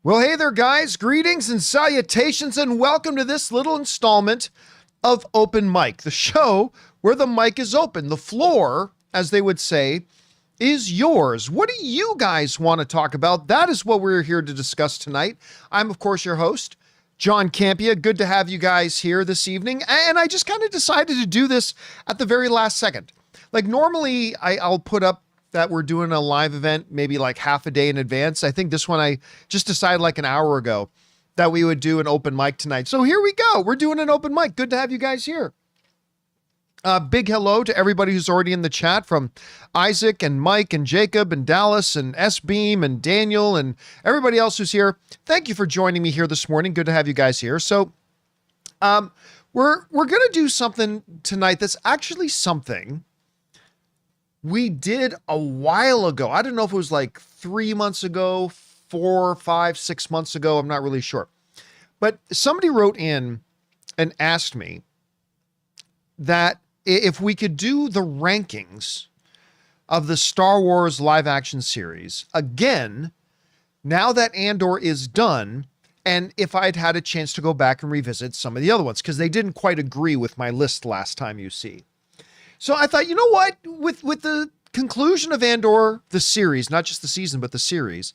Well, hey there, guys. Greetings and salutations, and welcome to this little installment of Open Mic, the show where the mic is open. The floor, as they would say, is yours. What do you guys want to talk about? That is what we're here to discuss tonight. I'm, of course, your host, John Campea. Good to have you guys here this evening. And I just kind of decided to do this at the very last second. Like normally I'll put up that we're doing a live event maybe like half a day in advance. I think this one I just decided like an hour ago that we would do an open mic tonight. So here we go. We're doing an open mic. Good to have you guys here. Big hello to everybody who's already in the chat, from Isaac and Mike and Jacob and Dallas and S-Beam and Daniel and everybody else who's here. Thank you for joining me here this morning. Good to have you guys here. So we're going to do something tonight that's actually something we did a while ago. I don't know if it was like 3 months ago, 4, 5, 6 months ago. I'm not really sure. But somebody wrote in and asked me that if we could do the rankings of the Star Wars live action series again, now that Andor is done, and if I'd had a chance to go back and revisit some of the other ones, because they didn't quite agree with my list last time, you see. So I thought, you know what, with the conclusion of Andor, the series, not just the season, but the series,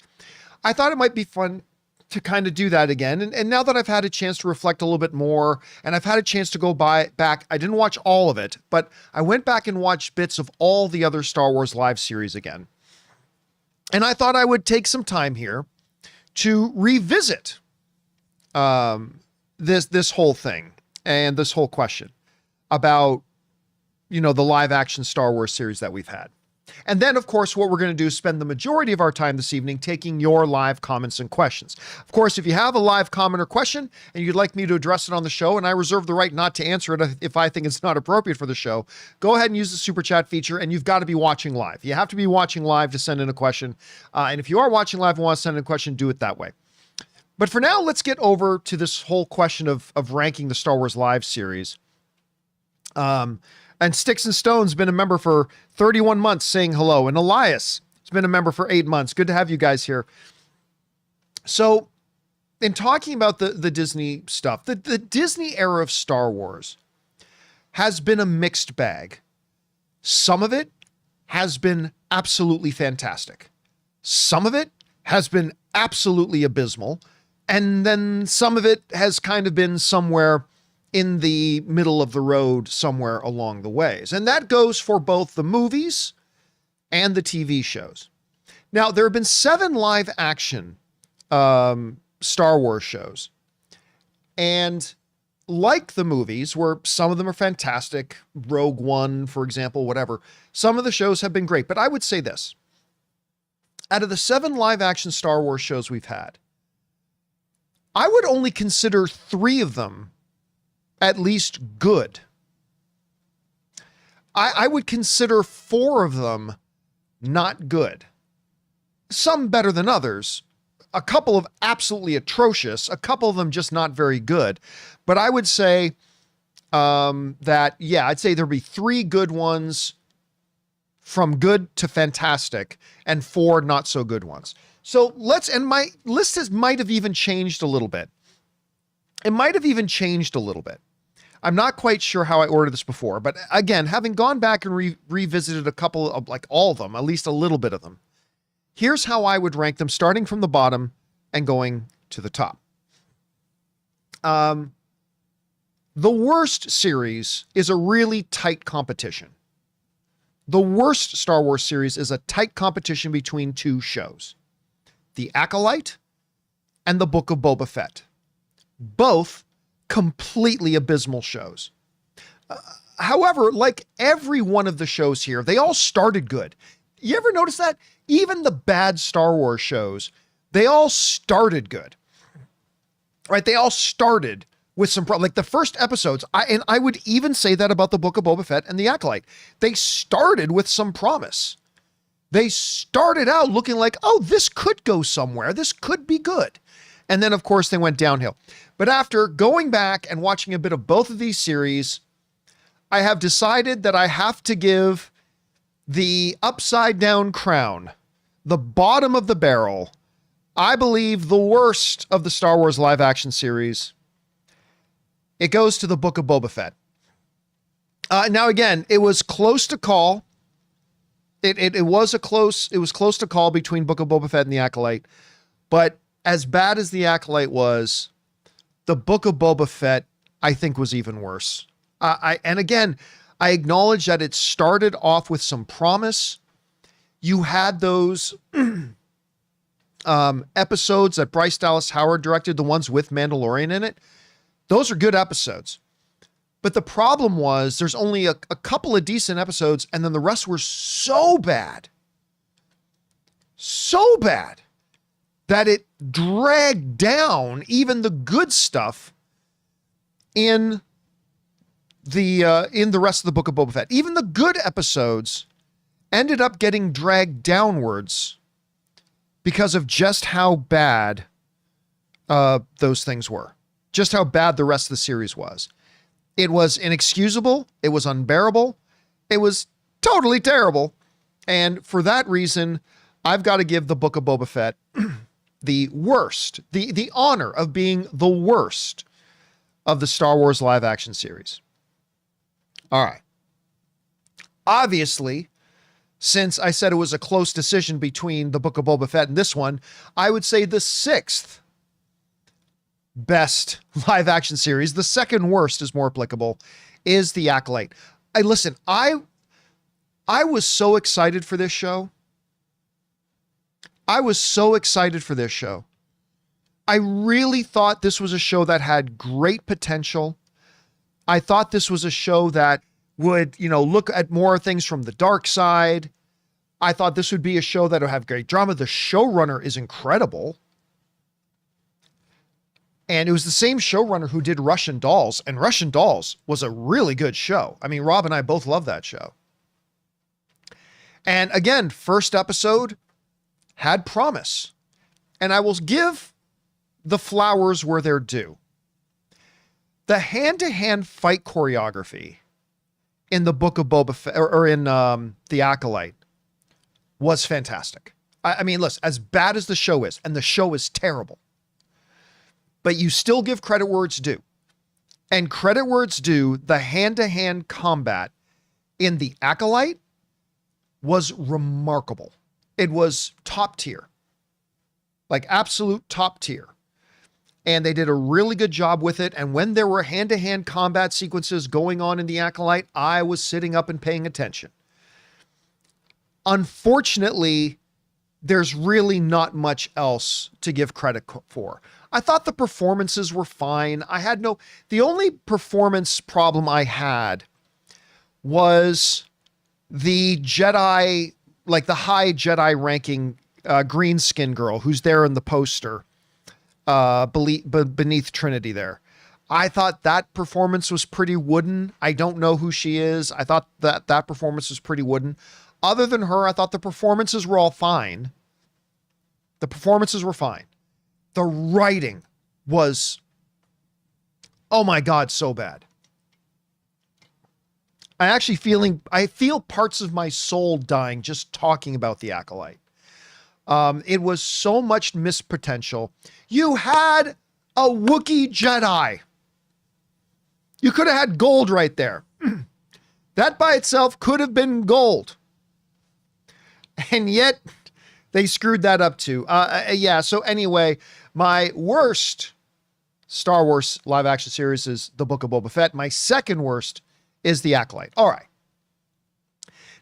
I thought it might be fun to kind of do that again. And now that I've had a chance to reflect a little bit more, and I've had a chance to go back, I didn't watch all of it, but I went back and watched bits of all the other Star Wars live series again. And I thought I would take some time here to revisit this whole thing and this whole question about, you know, the live action Star Wars series that we've had. And then, of course, what we're going to do is spend the majority of our time this evening taking your live comments and questions. Of course, if you have a live comment or question and you'd like me to address it on the show, and I reserve the right not to answer it if I think it's not appropriate for the show, go ahead and use the super chat feature, and you've got to be watching live. You have to be watching live to send in a question. And if you are watching live and want to send in a question, do it that way. But for now, let's get over to this whole question of ranking the Star Wars live series. And Sticks and Stones been a member for 31 months saying hello. And Elias has been a member for 8 months. Good to have you guys here. So in talking about the Disney stuff, the Disney era of Star Wars has been a mixed bag. Some of it has been absolutely fantastic. Some of it has been absolutely abysmal. And then some of it has kind of been somewhere in the middle of the road, somewhere along the ways. And that goes for both the movies and the TV shows. Now, there have been 7 live action Star Wars shows. And like the movies, where some of them are fantastic, Rogue One, for example, whatever, some of the shows have been great. But I would say this: out of the 7 live action Star Wars shows we've had, I would only consider 3 of them at least good. I would consider 4 of them not good. Some better than others. A couple of absolutely atrocious. A couple of them just not very good. But I would say I'd say there'd be 3 good ones from good to fantastic and 4 not so good ones. So and my list might have even changed a little bit. It might have even changed a little bit. I'm not quite sure how I ordered this before, but again, having gone back and revisited a couple of, like all of them, at least a little bit of them, here's how I would rank them, starting from the bottom and going to the top. The worst series is a really tight competition. The worst Star Wars series is a tight competition between 2 shows: The Acolyte and The Book of Boba Fett. Both completely abysmal shows. However, like every one of the shows here, they all started good. You ever notice that? Even the bad Star Wars shows, they all started good. Right? They all started with some like the first episodes. I would even say that about The Book of Boba Fett and The Acolyte. They started with some promise. They started out looking like, oh, this could go somewhere. This could be good. And then, of course, they went downhill. But after going back and watching a bit of both of these series, I have decided that I have to give the upside down crown, the bottom of the barrel, I believe the worst of the Star Wars live action series, it goes to the Book of Boba Fett. Now again, it was close to call. It was close to call between Book of Boba Fett and the Acolyte. But as bad as the Acolyte was, the Book of Boba Fett, I think, was even worse. And again, I acknowledge that it started off with some promise. You had those episodes that Bryce Dallas Howard directed, the ones with Mandalorian in it. Those are good episodes. But the problem was there's only a couple of decent episodes, and then the rest were so bad that it dragged down even the good stuff in the rest of the Book of Boba Fett. Even the good episodes ended up getting dragged downwards because of just how bad those things were, just how bad the rest of the series was. It was inexcusable. It was unbearable. It was totally terrible. And for that reason, I've got to give the Book of Boba Fett the worst, the honor of being the worst of the Star Wars live action series. All right. Obviously, since I said it was a close decision between the Book of Boba Fett and this one, I would say the sixth best live action series, the second worst is more applicable, is The Acolyte. I was so excited for this show. I really thought this was a show that had great potential. I thought this was a show that would, look at more things from the dark side. I thought this would be a show that would have great drama. The showrunner is incredible. And it was the same showrunner who did Russian Dolls, and Russian Dolls was a really good show. I mean, Rob and I both love that show. And again, first episode had promise. And I will give the flowers where they're due. The hand-to-hand fight choreography in the Book of Boba Fett, or in The Acolyte, was fantastic. I mean, listen, as bad as the show is, and the show is terrible, but you still give credit where it's due. And credit where it's due, the hand-to-hand combat in The Acolyte was remarkable. It was top tier. Like absolute top tier. And they did a really good job with it. And when there were hand-to-hand combat sequences going on in The Acolyte, I was sitting up and paying attention. Unfortunately, there's really not much else to give credit for. I thought the performances were fine. The only performance problem I had was the Jedi, like the high Jedi ranking green skin girl who's there in the poster beneath Trinity there. I thought that performance was pretty wooden. I don't know who she is. I thought that performance was pretty wooden. Other than her, I thought the performances were all fine. The performances were fine. The writing was, oh my God, so bad. I feel parts of my soul dying just talking about The Acolyte. It was so much missed potential. You had a Wookiee Jedi. You could have had gold right there. That by itself could have been gold. And yet they screwed that up too. So anyway, my worst Star Wars live action series is The Book of Boba Fett. My second worst is The Acolyte. All right.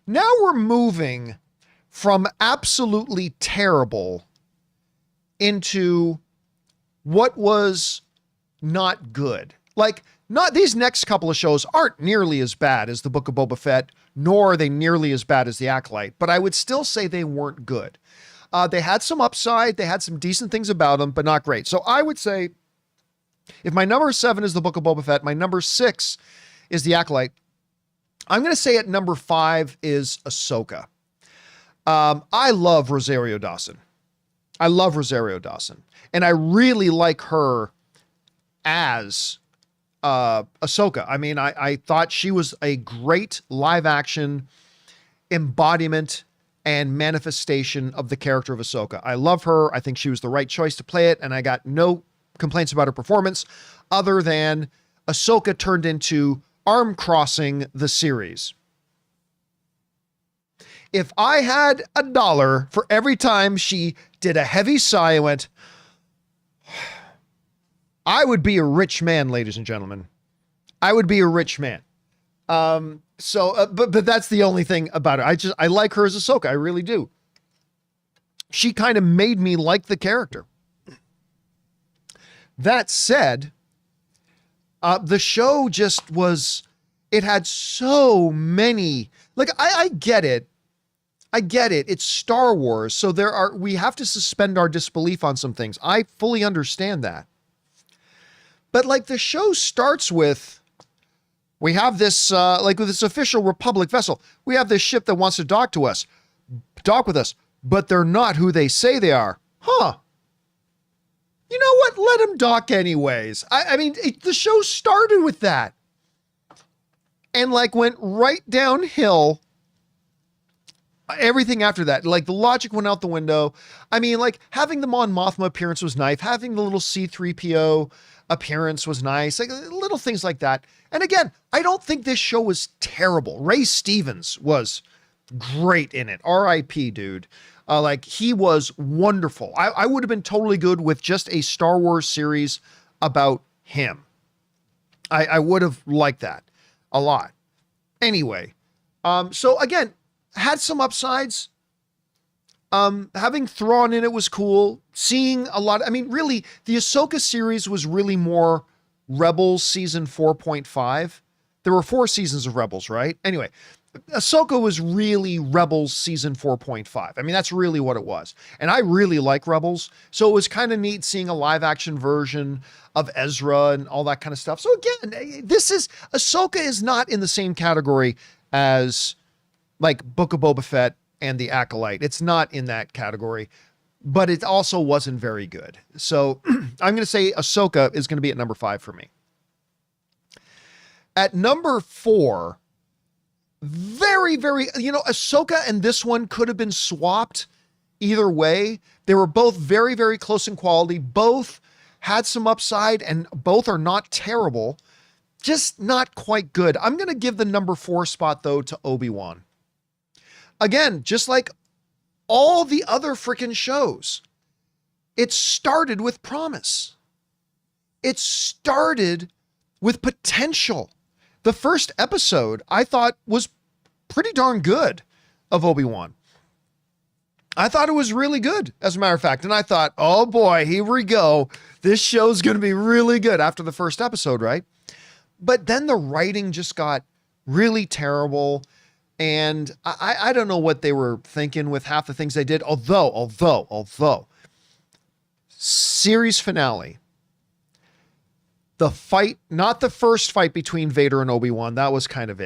Now we're moving from absolutely terrible into what was not good. These next couple of shows aren't nearly as bad as The Book of Boba Fett, nor are they nearly as bad as The Acolyte, but I would still say they weren't good. They had some upside, they had some decent things about them, but not great. So I would say, if my number 7 is The Book of Boba Fett, my number 6 is The Acolyte, I'm going to say at number 5 is Ahsoka. I love Rosario Dawson. And I really like her as Ahsoka. I mean, I thought she was a great live action embodiment and manifestation of the character of Ahsoka. I love her. I think she was the right choice to play it, and I got no complaints about her performance other than Ahsoka turned into arm crossing the series. If I had $1 for every time she did a heavy sigh and went, I would be a rich man, ladies and gentlemen. I would be a rich man. But that's the only thing about it. I like her as Ahsoka. I really do. She kind of made me like the character. That said, the show just was, it had so many, like, I get it. I get it. It's Star Wars. So we have to suspend our disbelief on some things. I fully understand that. But like the show starts with, we have this, like with this official Republic vessel, we have this ship that wants to dock with us, but they're not who they say they are. Huh. You know what? Let them dock anyways. I mean, the show started with that and like went right downhill. Everything after that, like the logic went out the window. I mean, like having the Mon Mothma appearance was nice. Having the little C-3PO appearance was nice. Like little things like that. And again, I don't think this show was terrible. Ray Stevens was great in it. R.I.P. dude. Like he was wonderful. I would have been totally good with just a Star Wars series about him. I would have liked that a lot. Anyway, so again, had some upsides. Having Thrawn in it was cool. Seeing a lot. I mean, really, the Ahsoka series was really more Rebels season 4.5. There were 4 seasons of Rebels, right? Anyway, Ahsoka was really Rebels season 4.5. I mean, that's really what it was. And I really like Rebels. So it was kind of neat seeing a live action version of Ezra and all that kind of stuff. So again, Ahsoka is not in the same category as like Book of Boba Fett and the Acolyte. It's not in that category, but it also wasn't very good. So I'm going to say Ahsoka is going to be at number 5 for me. At number 4, very, very, Ahsoka and this one could have been swapped either way. They were both very, very close in quality. Both had some upside and both are not terrible, just not quite good. I'm going to give the number 4 spot though to Obi-Wan. Again, just like all the other freaking shows, it started with promise. It started with potential. The first episode I thought was pretty darn good of Obi-Wan. I thought it was really good, as a matter of fact. And I thought, oh boy, here we go. This show's going to be really good after the first episode, right? But then the writing just got really terrible. And I don't know what they were thinking with half the things they did. Although, series finale, the fight, not the first fight between Vader and Obi-Wan, that was kind of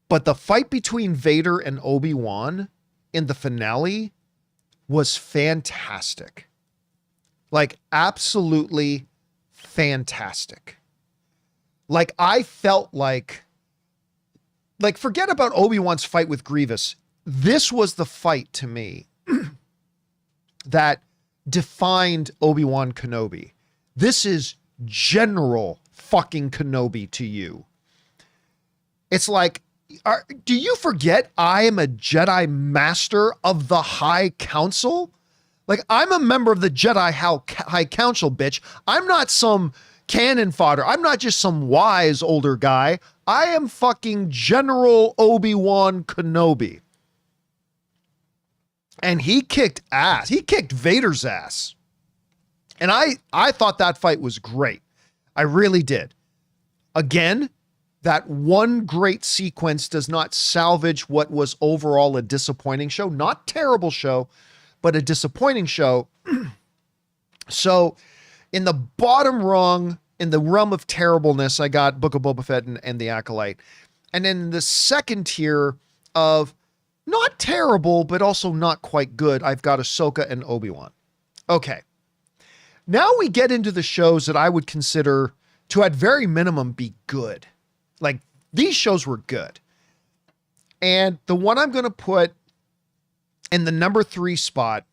but the fight between Vader and Obi-Wan in the finale was fantastic. Like absolutely fantastic. Like I felt like forget about Obi-Wan's fight with Grievous. This was the fight to me that defined Obi-Wan Kenobi. This is General fucking Kenobi to you. It's like, do you forget I am a Jedi Master of the High Council? Like I'm a member of the Jedi High Council, bitch. I'm not some cannon fodder. I'm not just some wise older guy. I am fucking General Obi-Wan Kenobi. And he kicked ass. He kicked Vader's ass. And I thought that fight was great. I really did. Again, that one great sequence does not salvage what was overall a disappointing show. Not terrible show, but a disappointing show. So in the bottom rung, in the realm of terribleness, I got Book of Boba Fett and the Acolyte. And then the second tier of not terrible, but also not quite good, I've got Ahsoka and Obi-Wan. Okay. Now we get into the shows that I would consider to at very minimum be good. Like these shows were good. And the one I'm going to put And the number 3 spot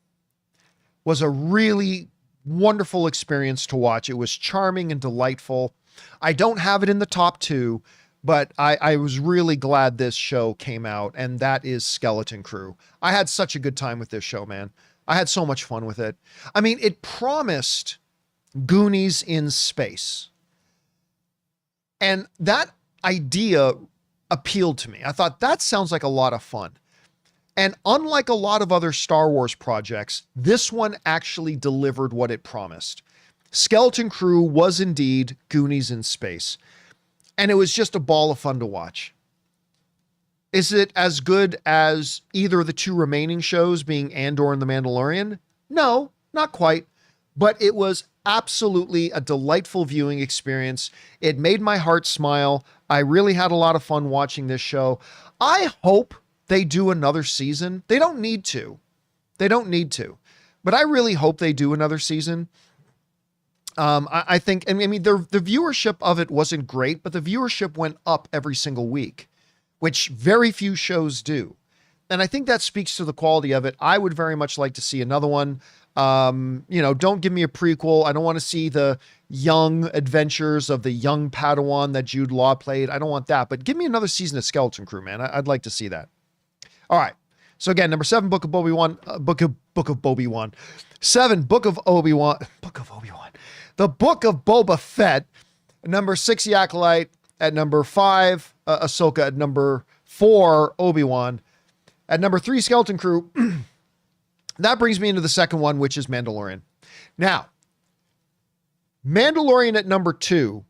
was a really wonderful experience to watch. It was charming and delightful. I don't have it in the top 2, but I was really glad this show came out, and that is Skeleton Crew. I had such a good time with this show, man. I had so much fun with it. I mean, it promised Goonies in space. And that idea appealed to me. I thought that sounds like a lot of fun. And unlike a lot of other Star Wars projects, this one actually delivered what it promised. Skeleton Crew was indeed Goonies in space. And it was just a ball of fun to watch. Is it as good as either of the 2 remaining shows, being Andor and The Mandalorian? No, not quite. But it was absolutely a delightful viewing experience. It made my heart smile. I really had a lot of fun watching this show. I hope they do another season. They don't need to. They don't need to. But I really hope they do another season. I think, I mean, the viewership of it wasn't great, but the viewership went up every single week, which very few shows do. And I think that speaks to the quality of it. I would very much like to see another one. Don't give me a prequel. I don't want to see the young adventures of the young Padawan that Jude Law played. I don't want that, but give me another season of Skeleton Crew, man. I'd like to see that. All right. So again, number 7, Book of Obi-Wan, Book of Obi-Wan. 7, Book of Obi-Wan. The Book of Boba Fett. Number 6, The Acolyte. At number 5, Ahsoka. At number 4, Obi-Wan. At number 3, Skeleton Crew. That brings me into the second one, which is Mandalorian. Now, Mandalorian at number 2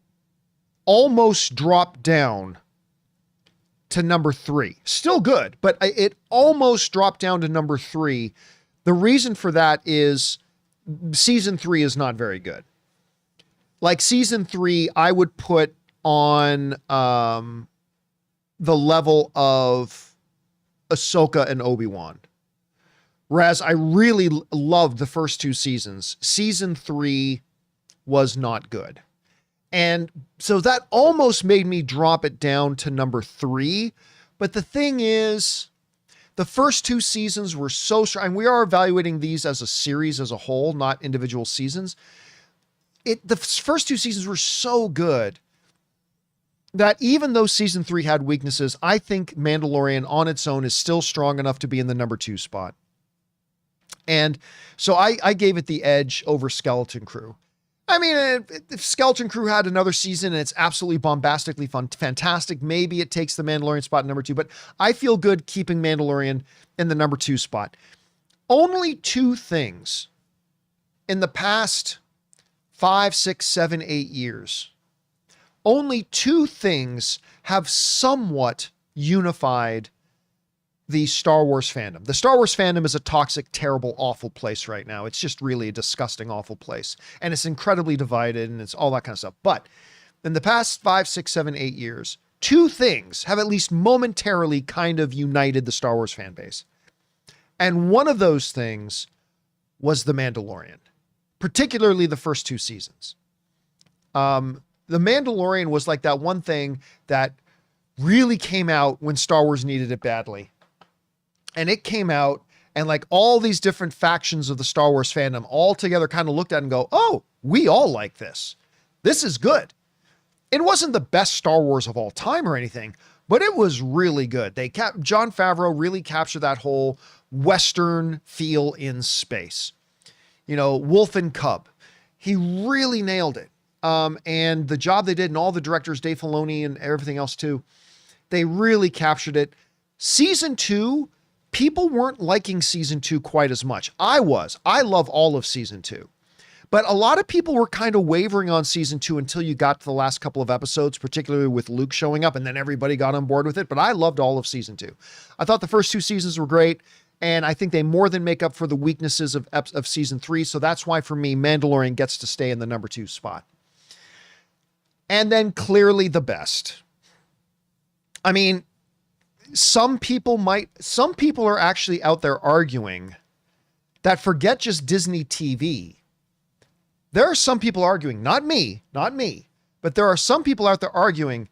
almost dropped down to number 3. Still good, but it almost dropped down to number 3. The reason for that is season 3 is not very good. Like season 3, I would put on the level of Ahsoka and Obi-Wan. Whereas I really loved the first 2 seasons. Season 3 was not good. And so that almost made me drop it down to number 3. But the thing is, the first 2 seasons were so strong. And we are evaluating these as a series as a whole, not individual seasons. The first 2 seasons were so good that even though season 3 had weaknesses, I think Mandalorian on its own is still strong enough to be in the number 2 spot. And so I gave it the edge over Skeleton Crew. I mean, if Skeleton Crew had another season and it's absolutely bombastically fun, fantastic, maybe it takes the Mandalorian spot in number 2, but I feel good keeping Mandalorian in the number 2 spot. Only 2 things in the past 5, 6, 7, 8 years, only 2 things have somewhat unified the Star Wars fandom. The Star Wars fandom is a toxic, terrible, awful place right now. It's just really a disgusting, awful place. And it's incredibly divided and it's all that kind of stuff. But in the past 5, 6, 7, 8 years, 2 things have at least momentarily kind of united the Star Wars fan base. And one of those things was The Mandalorian, particularly the first 2 seasons. The Mandalorian was like that one thing that really came out when Star Wars needed it badly. And it came out and like all these different factions of the Star Wars fandom all together kind of looked at it and go, oh, we all like this. This is good. It wasn't the best Star Wars of all time or anything, but it was really good. Jon Favreau really captured that whole Western feel in space. Wolf and Cub. He really nailed it. And the job they did and all the directors, Dave Filoni and everything else too, they really captured it. Season 2, people weren't liking season 2 quite as much. I was. I love all of season 2. But a lot of people were kind of wavering on season 2 until you got to the last couple of episodes, particularly with Luke showing up, and then everybody got on board with it. But I loved all of season 2. I thought the first 2 seasons were great, and I think they more than make up for the weaknesses of season 3. So that's why, for me, Mandalorian gets to stay in the number 2 spot. And then clearly the best. I mean, some people are actually out there arguing that forget just Disney TV. There are some people arguing, not me, but there are some people out there arguing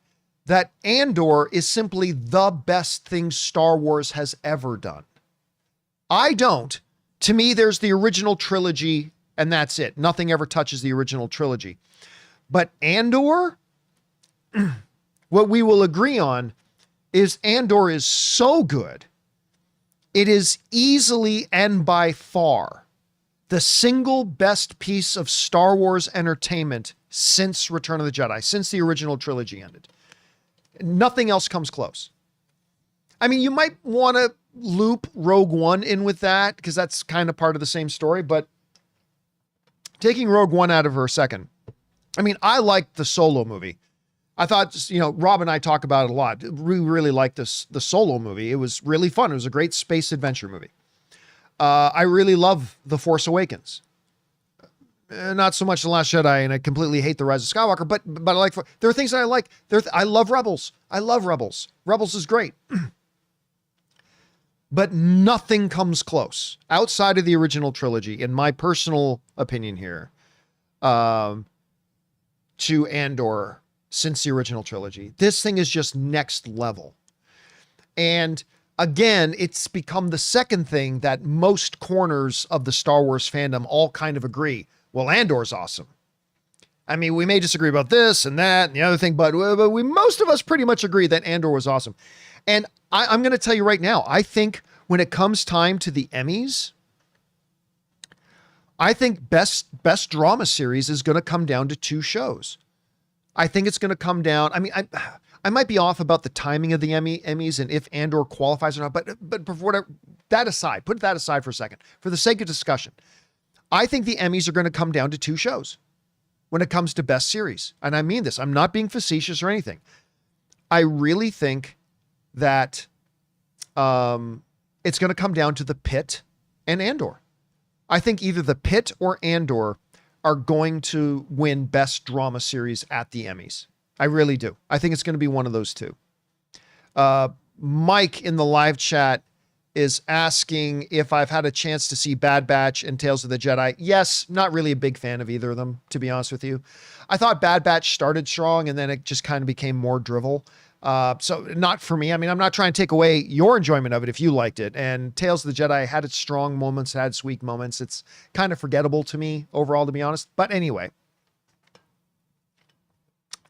that Andor is simply the best thing Star Wars has ever done. I don't. To me, there's the original trilogy and that's it. Nothing ever touches the original trilogy. But Andor, what we will agree on is Andor is so good. It is easily and by far the single best piece of Star Wars entertainment since Return of the Jedi, since the original trilogy ended. Nothing else comes close. I mean, you might want to loop Rogue One in with that because that's kind of part of the same story, but taking Rogue One out of her a second, I mean, I liked the Solo movie. I thought, you know, Rob and I talk about it a lot. We really liked the Solo movie. It was really fun. It was a great space adventure movie. I really love The Force Awakens. Not so much The Last Jedi, and I completely hate The Rise of Skywalker, but I like, there are things that I like. I love Rebels. I love Rebels. Rebels is great. But nothing comes close outside of the original trilogy, in my personal opinion here, to Andor since the original trilogy. This thing is just next level. And again, it's become the second thing that most corners of the Star Wars fandom all kind of agree. Well, Andor's awesome. I mean, we may disagree about this and that and the other thing, but we most of us pretty much agree that Andor was awesome. And I'm going to tell you right now, I think when it comes time to the Emmys, I think best drama series is going to come down to two shows. I think it's going to come down. I mean, I might be off about the timing of the Emmys and if Andor qualifies or not, but for whatever, that aside, put that aside for a second, for the sake of discussion, I think the Emmys are going to come down to two shows when it comes to best series. And I mean this, I'm not being facetious or anything. I really think that it's going to come down to The Pit and Andor. I think either The Pit or Andor are going to win best drama series at the Emmys. I really do. I think it's going to be one of those two. Mike in the live chat is asking if I've had a chance to see Bad Batch and Tales of the Jedi. Yes, not really a big fan of either of them, to be honest with you. I thought Bad Batch started strong and then it just kind of became more drivel. So not for me. I mean, I'm not trying to take away your enjoyment of it if you liked it. And Tales of the Jedi had its strong moments, had its weak moments. It's kind of forgettable to me overall, to be honest. But anyway,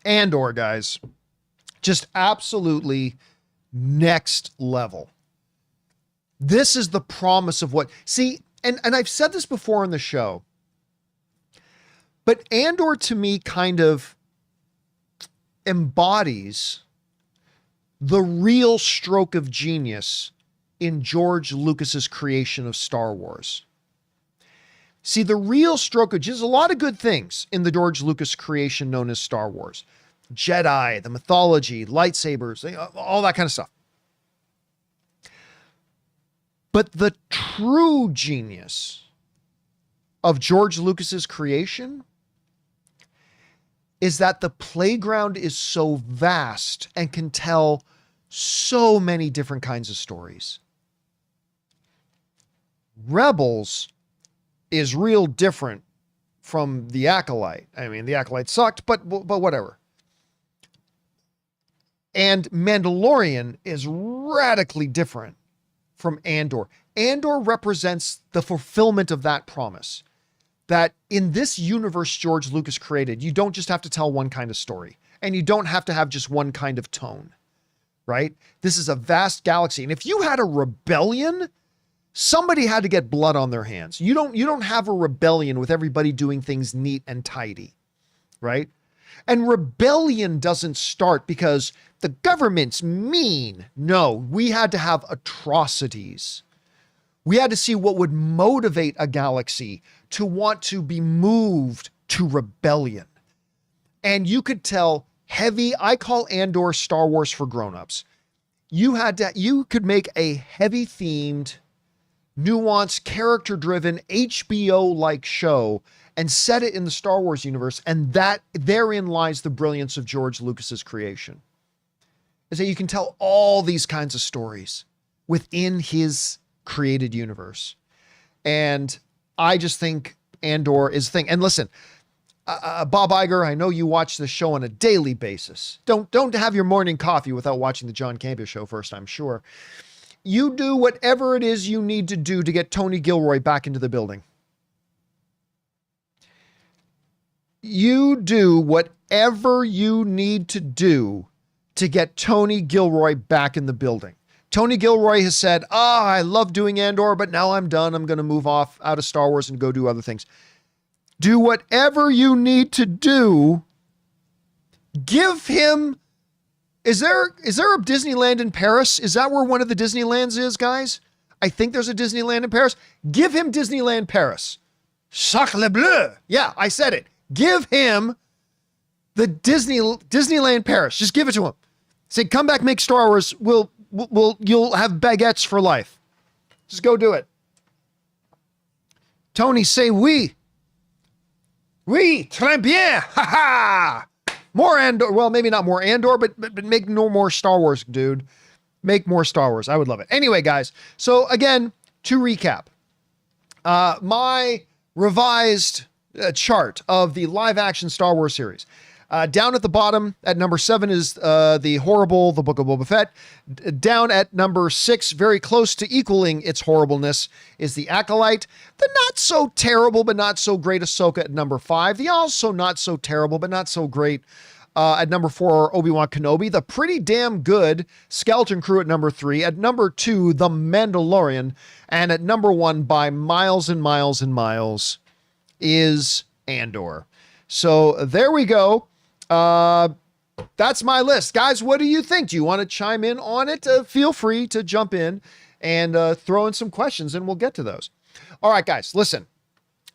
Andor, guys, just absolutely next level. This is the promise of what, see, and I've said this before on the show, but Andor to me kind of embodies the real stroke of genius in George Lucas's creation of Star Wars. See, the real stroke of genius, a lot of good things in the George Lucas creation known as Star Wars. Jedi, the mythology, lightsabers, all that kind of stuff. But the true genius of George Lucas's creation is that the playground is so vast and can tell so many different kinds of stories. Rebels is real different from the Acolyte. I mean, the Acolyte sucked, but whatever. And Mandalorian is radically different from Andor. Andor represents the fulfillment of that promise. That in this universe George Lucas created, you don't just have to tell one kind of story, and you don't have to have just one kind of tone, right? This is a vast galaxy. And if you had a rebellion, somebody had to get blood on their hands. You don't have a rebellion with everybody doing things neat and tidy, right? And rebellion doesn't start because the government's mean. No, we had to have atrocities. We had to see what would motivate a galaxy to want to be moved to rebellion. And you could tell I call Andor Star Wars for grown-ups. You could make a heavy themed, nuanced, character-driven, HBO-like show and set it in the Star Wars universe. And therein lies the brilliance of George Lucas's creation. Is that you can tell all these kinds of stories within his created universe. And I just think Andor is the thing. And listen, Bob Iger, I know you watch the show on a daily basis. Don't have your morning coffee without watching the John Campea show first, I'm sure. you do whatever it is you need to do to get Tony Gilroy back into the building. You do whatever you need to do to get Tony Gilroy back in the building. Tony Gilroy has said, I love doing Andor, but now I'm done. I'm going to move off out of Star Wars and go do other things. Do whatever you need to do. Give him... Is there a Disneyland in Paris? Is that where one of the Disneylands is, guys? I think there's a Disneyland in Paris. Give him Disneyland Paris. Sacre bleu. Yeah, I said it. Give him the Disneyland Paris. Just give it to him. Say, come back, make Star Wars. You'll have baguettes for life. Just go do it. Tony, say oui. Oui, très bien. Ha ha. More Andor. Well, maybe not more Andor, but make no more Star Wars, dude. Make more Star Wars. I would love it. Anyway, guys. So again, to recap, my revised chart of the live action Star Wars series. Down at the bottom at number 7 is the horrible The Book of Boba Fett. Down at number 6, very close to equaling its horribleness, is The Acolyte. The not so terrible but not so great Ahsoka at number 5. The also not so terrible but not so great at number 4, Obi-Wan Kenobi. The pretty damn good Skeleton Crew at number 3. At number 2, The Mandalorian. And at number 1, by miles and miles and miles, is Andor. So there we go. That's my list. Guys, what do you think? Do you want to chime in on it? Feel free to jump in and throw in some questions, and we'll get to those. All right, guys, listen.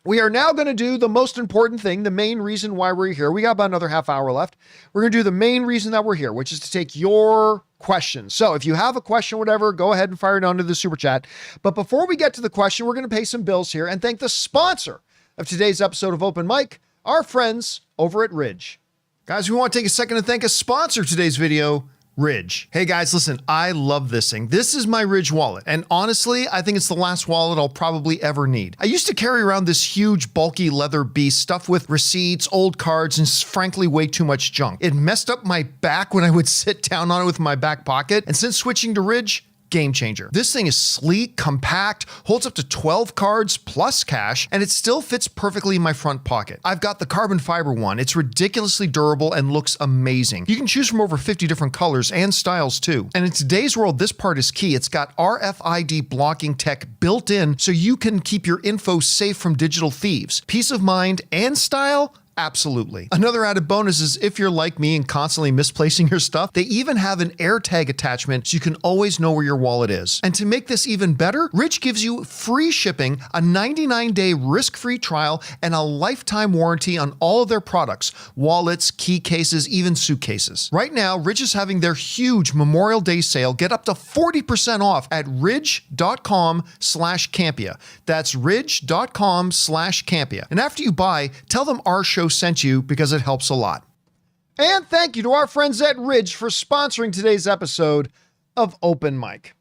We are now going to do the most important thing, the main reason why we're here. We got about another half hour left. We're going to do the main reason that we're here, which is to take your questions. So if you have a question, whatever, go ahead and fire it onto the super chat. But before we get to the question, we're going to pay some bills here and thank the sponsor of today's episode of Open Mic, our friends over at Ridge. Guys, we want to take a second to thank a sponsor of today's video, Ridge. Hey guys, listen, I love this thing. This is my Ridge wallet, and honestly, I think it's the last wallet I'll probably ever need. I used to carry around this huge, bulky leather beast stuffed with receipts, old cards, and frankly, way too much junk. It messed up my back when I would sit down on it with my back pocket, and since switching to Ridge, game changer. This thing is sleek, compact, holds up to 12 cards plus cash, and it still fits perfectly in my front pocket. I've got the carbon fiber one. It's ridiculously durable and looks amazing. You can choose from over 50 different colors and styles too. And in today's world, this part is key. It's got RFID blocking tech built in so you can keep your info safe from digital thieves. Peace of mind and style? Absolutely. Another added bonus is if you're like me and constantly misplacing your stuff, they even have an AirTag attachment so you can always know where your wallet is. And to make this even better, Ridge gives you free shipping, a 99-day risk-free trial, and a lifetime warranty on all of their products, wallets, key cases, even suitcases. Right now, Ridge is having their huge Memorial Day sale. Get up to 40% off at ridge.com/Campea. That's ridge.com/Campea. And after you buy, tell them our show sent you because it helps a lot. And thank you to our friends at Ridge for sponsoring today's episode of Open Mic.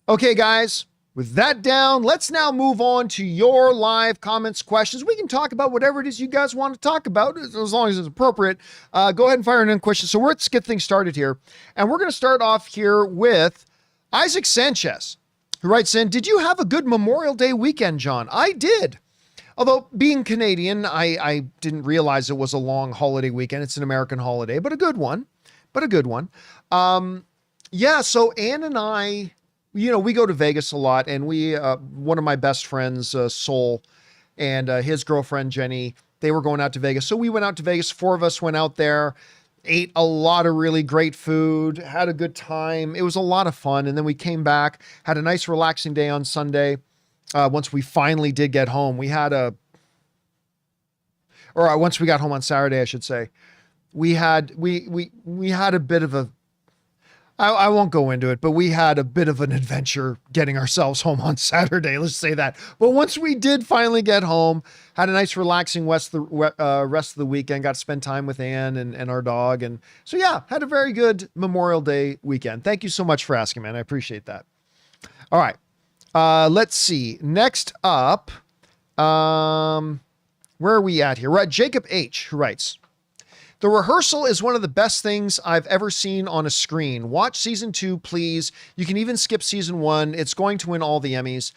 Okay, guys, with that down, let's now move on to your live comments, questions. We can talk about whatever it is you guys want to talk about, as long as it's appropriate. Go ahead and fire in questions. So let's get things started here. And we're going to start off here with Isaac Sanchez, who writes in, "Did you have a good Memorial Day weekend, John?" I did. Although being Canadian, I didn't realize it was a long holiday weekend. It's an American holiday, but a good one. Yeah, so Ann and I, we go to Vegas a lot, and one of my best friends, Sol, and his girlfriend, Jenny, they were going out to Vegas. So we went out to Vegas. 4 of us went out there, ate a lot of really great food, had a good time. It was a lot of fun. And then we came back, had a nice relaxing day on Sunday. Once we finally did get home, once we got home on Saturday, I should say, we had a bit of I won't go into it, but we had a bit of an adventure getting ourselves home on Saturday. Let's say that. But once we did finally get home, had a nice relaxing rest of the weekend, got to spend time with Ann and our dog. And so, yeah, had a very good Memorial Day weekend. Thank you so much for asking, man. I appreciate that. All right. Let's see. Next up, where are we at here? We're at Jacob H, who writes, The rehearsal is one of the best things I've ever seen on a screen. Watch season 2, please. You can even skip season 1. It's going to win all the Emmys.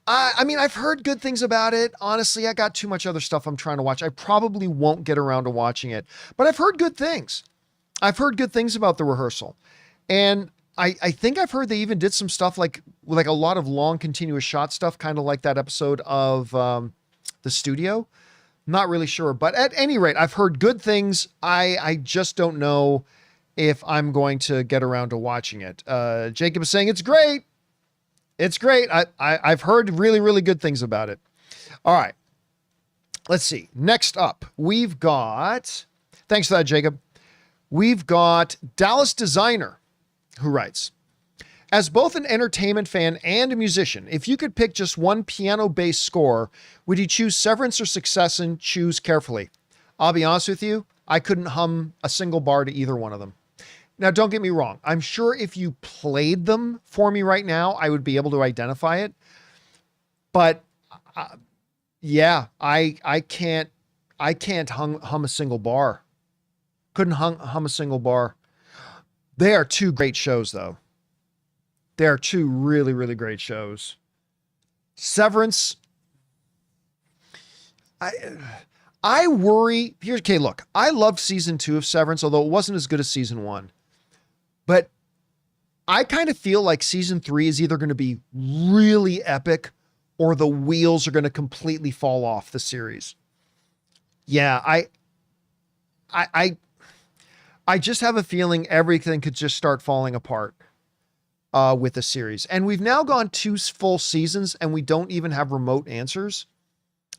I mean, I've heard good things about it. Honestly, I got too much other stuff I'm trying to watch. I probably won't get around to watching it, but I've heard good things. I've heard good things about the rehearsal. And I think I've heard they even did some stuff like a lot of long continuous shot stuff, kind of like that episode of The Studio. Not really sure, but at any rate, I've heard good things. I just don't know if I'm going to get around to watching it. Jacob is saying it's great. It's great. I've heard really, really good things about it. All right. Let's see. Next up, we've got, thanks for that, Jacob. We've got Dallas Designer, who writes, as both an entertainment fan and a musician, if you could pick just one piano-based score, would you choose Severance or Succession? Choose carefully. I'll be honest with you, I couldn't hum a single bar to either one of them. Now, don't get me wrong. I'm sure if you played them for me right now, I would be able to identify it. But yeah, I can't hum a single bar. Couldn't hum a single bar. They are two great shows, though. They are two really, really great shows. Severance. I worry. Here's, okay, look, I loved season 2 of Severance, although it wasn't as good as season 1. But I kind of feel like season 3 is either going to be really epic or the wheels are going to completely fall off the series. Yeah, I just have a feeling everything could just start falling apart with the series. And we've now gone 2 full seasons and we don't even have remote answers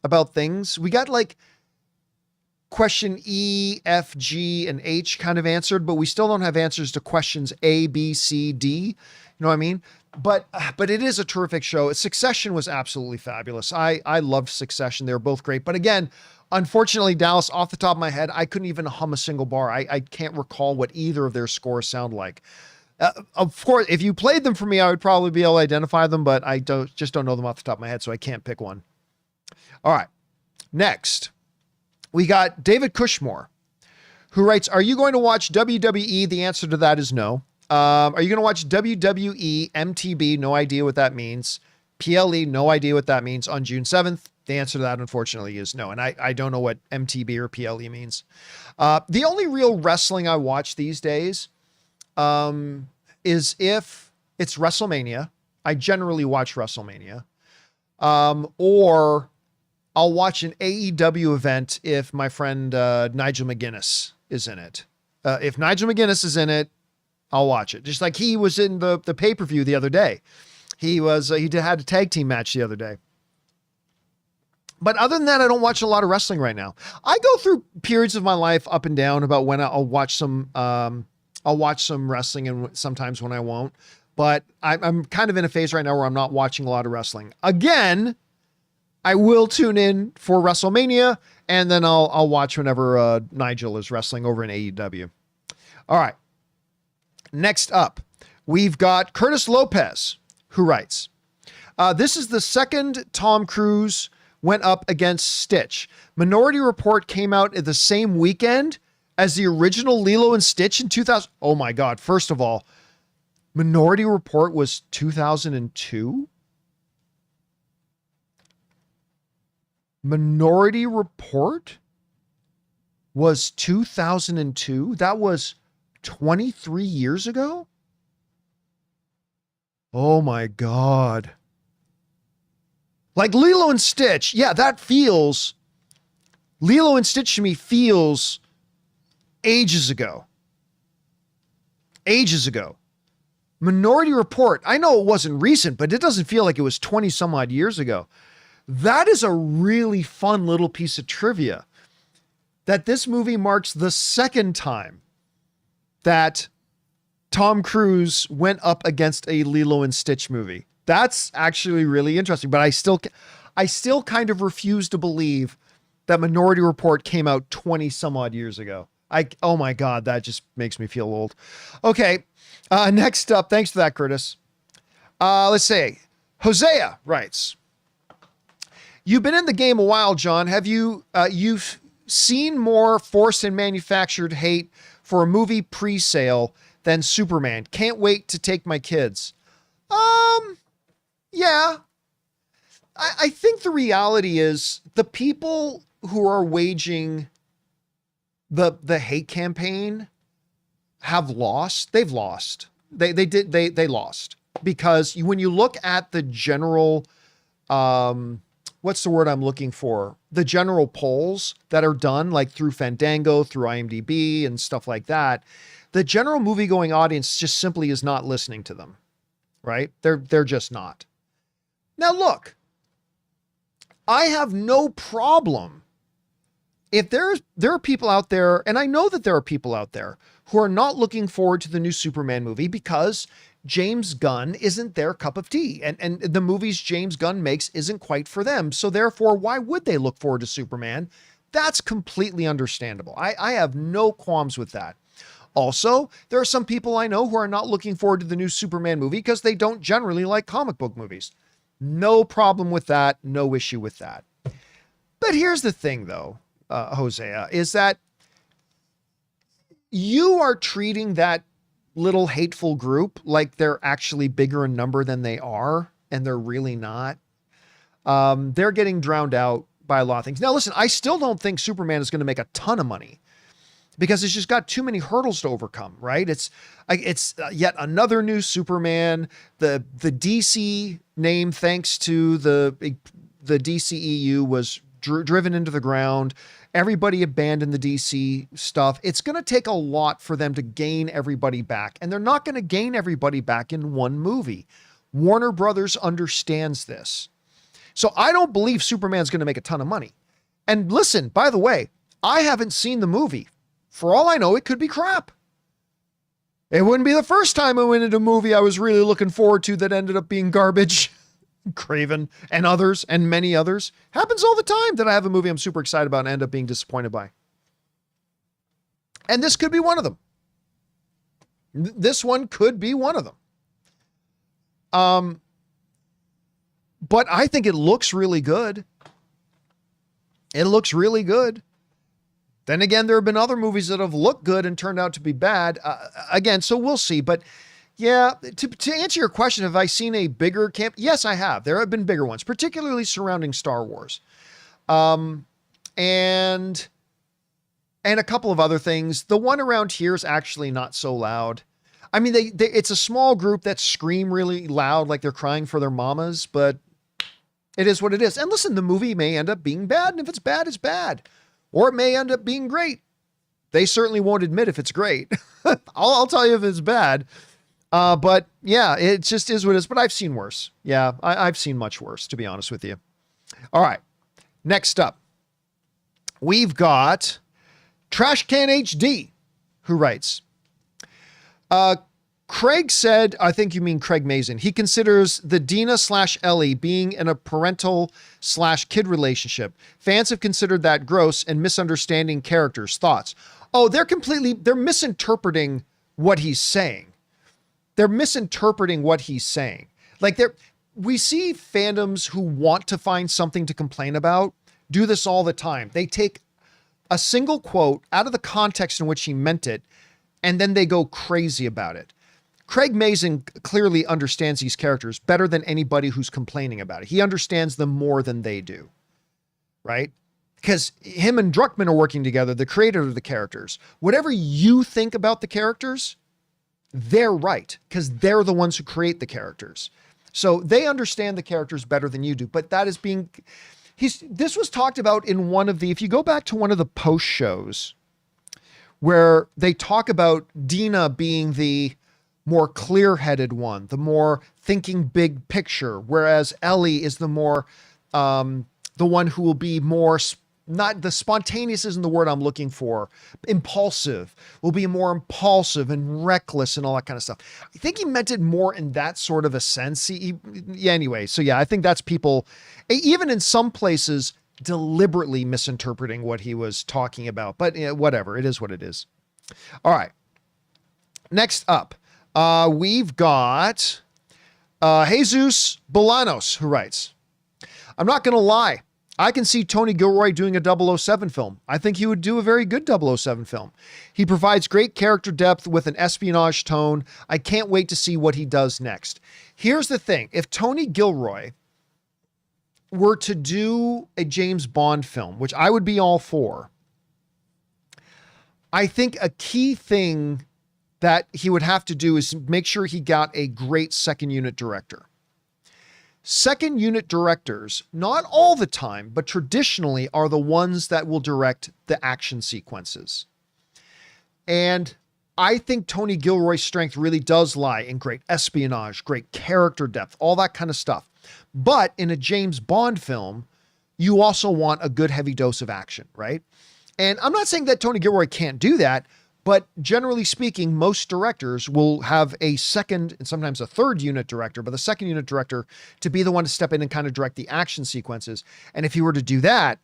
about things. We got like question E, F, G, and H kind of answered, but we still don't have answers to questions A, B, C, D. You know what I mean? But it is a terrific show. Succession was absolutely fabulous. I loved Succession. They were both great. But again, unfortunately, Dallas, off the top of my head, I couldn't even hum a single bar. I can't recall what either of their scores sound like. Of course, if you played them for me, I would probably be able to identify them, but I just don't know them off the top of my head, so I can't pick one. All right. Next, we got David Cushmore, who writes, are you going to watch WWE? The answer to that is no. Are you going to watch WWE MTB? No idea what that means. PLE, no idea what that means on June 7th. The answer to that, unfortunately, is no. And I don't know what MTB or PLE means. The only real wrestling I watch these days is if it's WrestleMania. I generally watch WrestleMania. Or I'll watch an AEW event if my friend Nigel McGuinness is in it. If Nigel McGuinness is in it, I'll watch it. Just like he was in the pay-per-view the other day. He had a tag team match the other day. But other than that, I don't watch a lot of wrestling right now. I go through periods of my life up and down about when I'll watch some wrestling and sometimes when I won't. But I'm kind of in a phase right now where I'm not watching a lot of wrestling. Again, I will tune in for WrestleMania and then I'll watch whenever Nigel is wrestling over in AEW. All right. Next up, we've got Curtis Lopez, who writes, this is the second Tom Cruise went up against Stitch. Minority Report came out at the same weekend as the original Lilo and Stitch in 2000. Oh my God. First of all, Minority Report was 2002. Minority Report was 2002. That was 23 years ago. Oh my God. Like Lilo and Stitch. Yeah, that feels, Lilo and Stitch to me feels ages ago. Ages ago. Minority Report. I know it wasn't recent, but it doesn't feel like it was 20 some odd years ago. That is a really fun little piece of trivia that this movie marks the second time that Tom Cruise went up against a Lilo and Stitch movie. That's actually really interesting, but I still kind of refuse to believe that Minority Report came out 20 some odd years ago. Oh my God, that just makes me feel old. Okay. Next up, thanks for that, Curtis. Let's see. Hosea writes, you've been in the game a while, John. Have you've seen more forced and manufactured hate for a movie pre-sale than Superman. Can't wait to take my kids. Yeah. I think the reality is the people who are waging the hate campaign have lost. They've lost. They lost because when you look at the general, what's the word I'm looking for? The general polls that are done like through Fandango, through IMDb and stuff like that, the general movie-going audience just simply is not listening to them, right? They're just not. Now look, I have no problem if there are people out there, and I know that there are people out there who are not looking forward to the new Superman movie because James Gunn isn't their cup of tea. And the movies James Gunn makes isn't quite for them. So therefore, why would they look forward to Superman? That's completely understandable. I have no qualms with that. Also, there are some people I know who are not looking forward to the new Superman movie because they don't generally like comic book movies. No problem with that. No issue with that. But here's the thing though, Hosea, is that you are treating that little hateful group like they're actually bigger in number than they are, and they're really not. They're getting drowned out by a lot of things. Now, listen, I still don't think Superman is going to make a ton of money because it's just got too many hurdles to overcome, right? It's yet another new Superman. The DC name, thanks to the DCEU, was driven into the ground. Everybody abandoned the DC stuff. It's going to take a lot for them to gain everybody back. And they're not going to gain everybody back in one movie. Warner Brothers understands this. So I don't believe Superman's going to make a ton of money. And listen, by the way, I haven't seen the movie. For all I know, it could be crap. It wouldn't be the first time I went into a movie I was really looking forward to that ended up being garbage. Craven and others and many others. Happens all the time that I have a movie I'm super excited about and end up being disappointed by. And this could be one of them. This one could be one of them. But I think it looks really good. It looks really good. Then again, there have been other movies that have looked good and turned out to be bad. Again, so we'll see. But yeah, to answer your question, have I seen a bigger camp? Yes, I have. There have been bigger ones, particularly surrounding Star Wars. And a couple of other things. The one around here is actually not so loud. I mean, it's a small group that scream really loud like they're crying for their mamas, but it is what it is. And listen, the movie may end up being bad, and if it's bad, it's bad. Or it may end up being great. They certainly won't admit if it's great. I'll tell you if it's bad. But yeah, it just is what it is. But I've seen worse. Yeah, I've seen much worse, to be honest with you. All right. Next up, we've got Trash Can HD, who writes, Craig said, I think you mean Craig Mazin, he considers the Dina/Ellie being in a parental/kid relationship. Fans have considered that gross and misunderstanding characters' thoughts. Oh, they're misinterpreting what he's saying. They're misinterpreting what he's saying. Like we see fandoms who want to find something to complain about do this all the time. They take a single quote out of the context in which he meant it, and then they go crazy about it. Craig Mazin clearly understands these characters better than anybody who's complaining about it. He understands them more than they do, right? Because him and Druckmann are working together, the creator of the characters. Whatever you think about the characters, they're right, because they're the ones who create the characters. So they understand the characters better than you do, but that is this was talked about in one of if you go back to one of the post shows where they talk about Dina being the more clear-headed one, the more thinking big picture, whereas Ellie is the more, the one who will be more, not the spontaneous isn't the word I'm looking for, impulsive, will be more impulsive and reckless and all that kind of stuff. I think he meant it more in that sort of a sense. Anyway, so yeah, I think that's people, even in some places, deliberately misinterpreting what he was talking about, but whatever, it is what it is. All right. Next up, we've got Jesus Bolanos, who writes, I'm not going to lie. I can see Tony Gilroy doing a 007 film. I think he would do a very good 007 film. He provides great character depth with an espionage tone. I can't wait to see what he does next. Here's the thing. If Tony Gilroy were to do a James Bond film, which I would be all for, I think a key thing that he would have to do is make sure he got a great second unit director. Second unit directors, not all the time, but traditionally are the ones that will direct the action sequences. And I think Tony Gilroy's strength really does lie in great espionage, great character depth, all that kind of stuff. But in a James Bond film, you also want a good heavy dose of action, right? And I'm not saying that Tony Gilroy can't do that, but generally speaking, most directors will have a second and sometimes a third unit director, but the second unit director to be the one to step in and kind of direct the action sequences. And if he were to do that,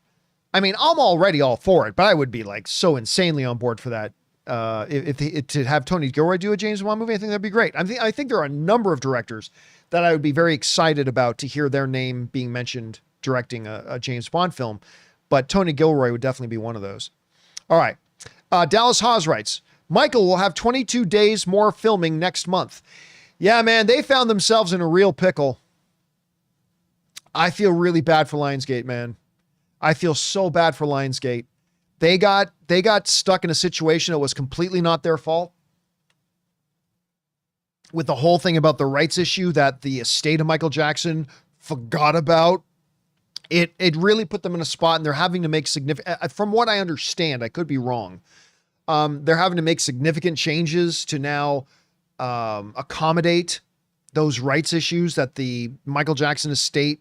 I mean, I'm already all for it, but I would be like so insanely on board for that. To have Tony Gilroy do a James Bond movie, I think that'd be great. I think there are a number of directors that I would be very excited about to hear their name being mentioned directing a James Bond film, but Tony Gilroy would definitely be one of those. All right. Dallas Haas writes, Michael will have 22 days more filming next month. Yeah, man, they found themselves in a real pickle. I feel really bad for Lionsgate, man. I feel so bad for Lionsgate. They got stuck in a situation that was completely not their fault. With the whole thing about the rights issue that the estate of Michael Jackson forgot about. It really put them in a spot, and they're having to make significant, from what I understand, I could be wrong. They're having to make significant changes to now accommodate those rights issues that the Michael Jackson estate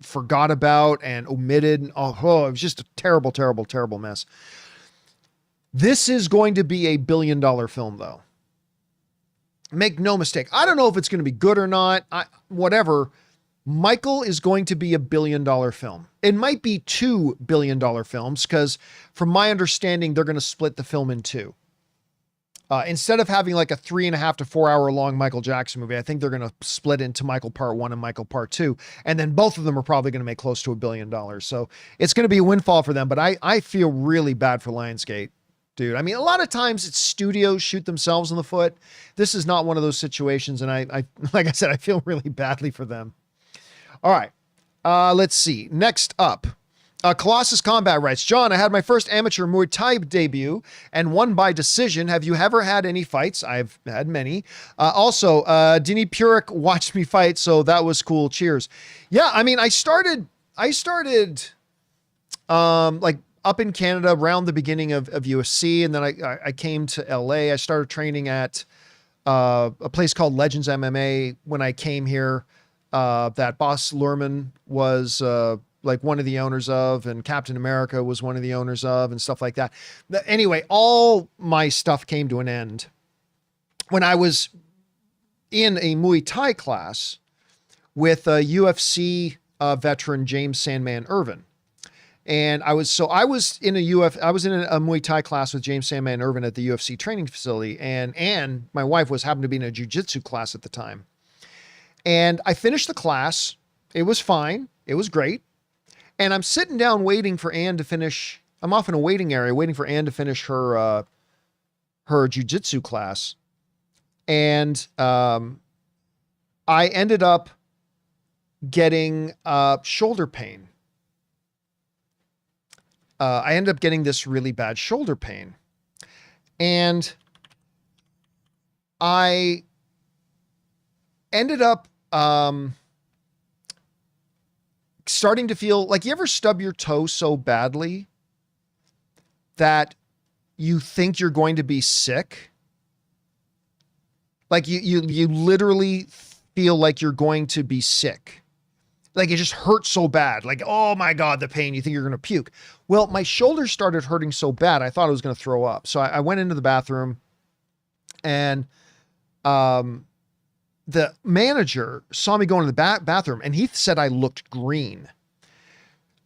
forgot about and omitted. Oh, it was just a terrible, terrible, terrible mess. This is going to be a $1 billion film, though. Make no mistake. I don't know if it's going to be good or not. Whatever. Michael is going to be a $1 billion film. It might be $2 billion films because from my understanding, they're going to split the film in two. Instead of having like a 3.5 to 4 hour long Michael Jackson movie, I think they're going to split into Michael Part 1 and Michael Part 2. And then both of them are probably going to make close to $1 billion. So it's going to be a windfall for them. But I feel really bad for Lionsgate, dude. I mean, a lot of times it's studios shoot themselves in the foot. This is not one of those situations. And I like I said, I feel really badly for them. All right. Let's see. Next up, Colossus Combat writes, John, I had my first amateur Muay Thai debut and won by decision. Have you ever had any fights? I've had many. Also, Dini Purick watched me fight, so that was cool. Cheers. Yeah, I mean, I started like up in Canada around the beginning of UFC, and then I came to LA. I started training at a place called Legends MMA when I came here. That Boss Luhrmann was like one of the owners of, and Captain America was one of the owners of, and stuff like that. Anyway, all my stuff came to an end when I was in a Muay Thai class with a UFC veteran, James Sandman Irvin. And I was in a Muay Thai class with James Sandman Irvin at the UFC training facility. And my wife happened to be in a jiu-jitsu class at the time. And I finished the class. It was fine. It was great. And I'm sitting down waiting for Ann to finish. I'm off in a waiting area waiting for Ann to finish her jiu-jitsu class. And I ended up getting shoulder pain. I ended up getting this really bad shoulder pain. And I ended up starting to feel like, you ever stub your toe so badly that you think you're going to be sick? Like you literally feel like you're going to be sick. Like it just hurts so bad. Like, oh my God, the pain. You think you're going to puke. Well, my shoulder started hurting so bad, I thought I was going to throw up. So I went into the bathroom, and the manager saw me going to the bathroom, and he said I looked green.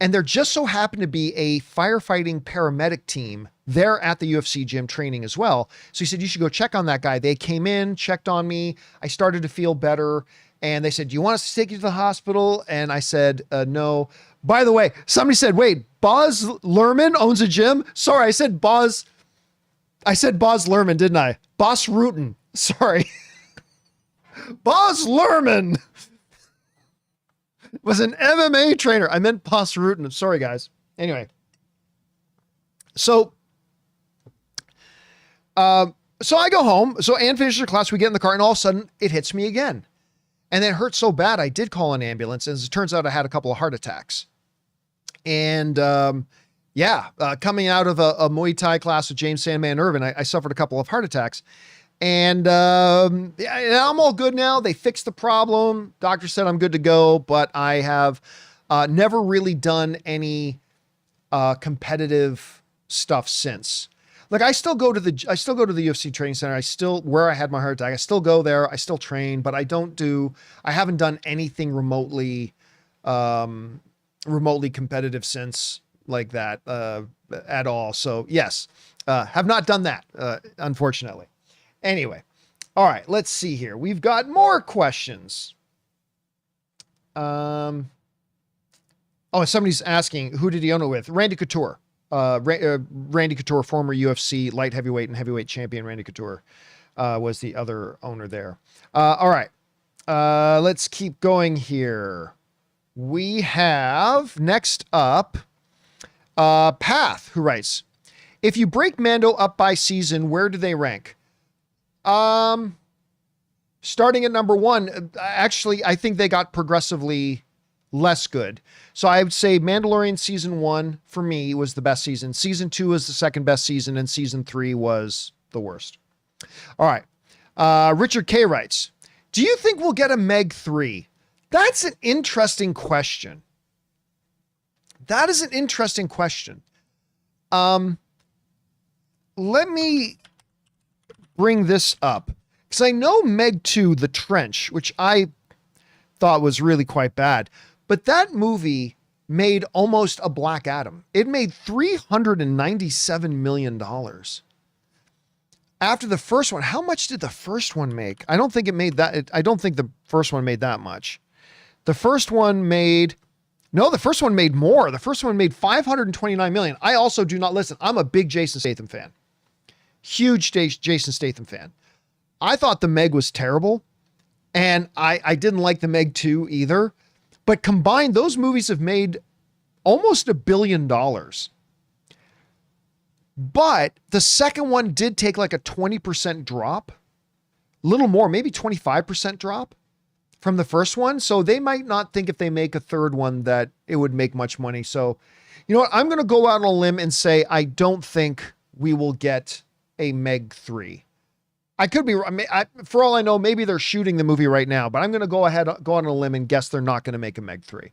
And there just so happened to be a firefighting paramedic team there at the UFC gym training as well. So he said, you should go check on that guy. They came in, checked on me. I started to feel better. And they said, do you want us to take you to the hospital? And I said, no. By the way, somebody said, wait, Boz Lerman owns a gym? Sorry, I said Boz Lerman, didn't I? Boss Rutan. Sorry. Boz Lerman was an MMA trainer. I meant Boss Rutan. Sorry, guys. Anyway. So I go home. So Ann finishes her class. We get in the car and all of a sudden it hits me again. And it hurt so bad. I did call an ambulance. And as it turns out, I had a couple of heart attacks. And, coming out of a Muay Thai class with James Sandman Irvin, I suffered a couple of heart attacks. And I'm all good now. They fixed the problem. Doctor said I'm good to go, but I have never really done any competitive stuff since. Like I still go to the UFC training center. Where I had my heart attack, I still go there. I still train, but I haven't done anything remotely competitive since like that at all. So yes, have not done that, unfortunately. Anyway. All right, let's see here. We've got more questions. Somebody's asking, who did he own it with? Randy Couture. Randy Couture, former UFC light heavyweight and heavyweight champion. Randy Couture was the other owner there. All right. Let's keep going here. We have next up, Path, who writes, if you break Mando up by season, where do they rank? Starting at number 1, actually, I think they got progressively less good. So I would say Mandalorian season 1 for me was the best season. Season 2 is the second best season, and season 3 was the worst. All right. Richard K writes, do you think we'll get a Meg 3? That's an interesting question. That is an interesting question. Let me bring this up because I know Meg 2, The Trench, which I thought was really quite bad, but that movie made almost a Black Adam. It made $397 million. After the first one, how much did the first one make? I don't think it made that. I don't think the first one made that much. The first one made more. The first one made $529 million. I also do not listen. I'm a big Jason Statham fan. Huge Jason Statham fan. I thought the Meg was terrible. And I didn't like the Meg 2 either. But combined, those movies have made almost $1 billion. But the second one did take like a 20% drop. A little more, maybe 25% drop from the first one. So they might not think if they make a third one that it would make much money. So, you know what? I'm going to go out on a limb and say I don't think we will get a Meg 3. I could be, for all I know, maybe they're shooting the movie right now, but I'm going to go on a limb and guess they're not going to make a Meg 3.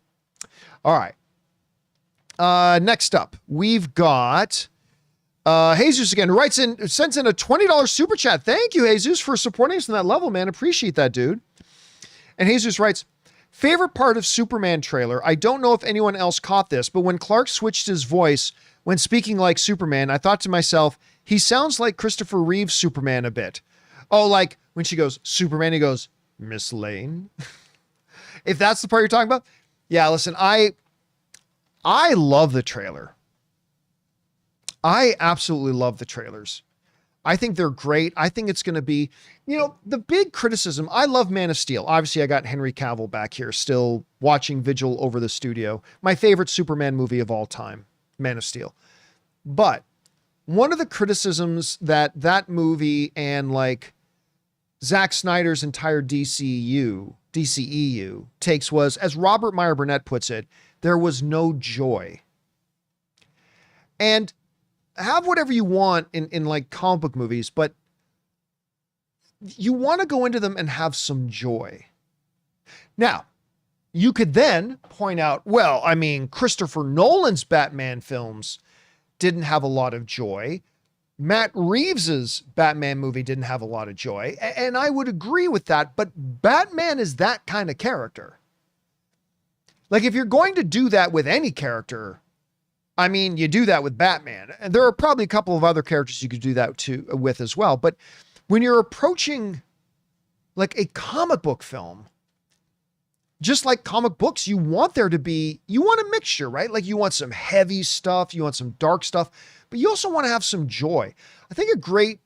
All right. Next up, we've got Jesus again, who sends in a $20 super chat. Thank you, Jesus, for supporting us on that level, man. Appreciate that, dude. And Jesus writes, favorite part of Superman trailer. I don't know if anyone else caught this, but when Clark switched his voice when speaking like Superman, I thought to myself, he sounds like Christopher Reeve's Superman a bit. Oh, like when she goes, Superman, he goes, Miss Lane. If that's the part you're talking about. Yeah, listen, I love the trailer. I absolutely love the trailers. I think they're great. I think it's going to be, the big criticism. I love Man of Steel. Obviously, I got Henry Cavill back here still watching Vigil over the studio. My favorite Superman movie of all time, Man of Steel. But one of the criticisms that movie and like Zack Snyder's entire DCEU takes was, as Robert Meyer Burnett puts it, there was no joy. And have whatever you want in like comic book movies, but you want to go into them and have some joy. Now, you could then point out, well, I mean, Christopher Nolan's Batman films didn't have a lot of joy. Matt Reeves's Batman movie didn't have a lot of joy. And I would agree with that, but Batman is that kind of character. Like if you're going to do that with any character, I mean, you do that with Batman, and there are probably a couple of other characters you could do that with as well. But when you're approaching like a comic book film, just like comic books, you want a mixture, right? Like you want some heavy stuff, you want some dark stuff, but you also want to have some joy. I think a great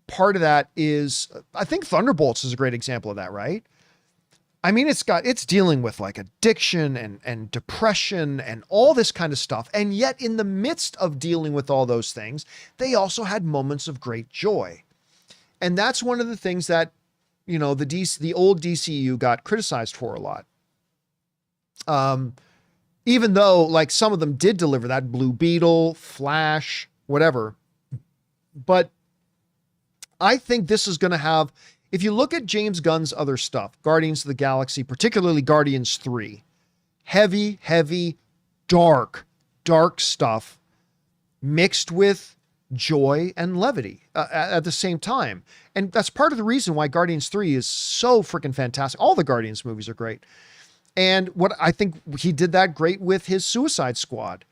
part of that is, I think Thunderbolts is a great example of that, right? I mean, it's dealing with like addiction and depression and all this kind of stuff. And yet in the midst of dealing with all those things, they also had moments of great joy. And that's one of the things that, the old DCU got criticized for a lot. Even though like some of them did deliver that, Blue Beetle, Flash, whatever. But I think this is going to have, if you look at James Gunn's other stuff, Guardians of the Galaxy, particularly Guardians 3, heavy, dark stuff mixed with joy and levity at the same time. And that's part of the reason why Guardians 3 is so freaking fantastic. All the Guardians movies are great. And what I think he did that great with his Suicide Squad.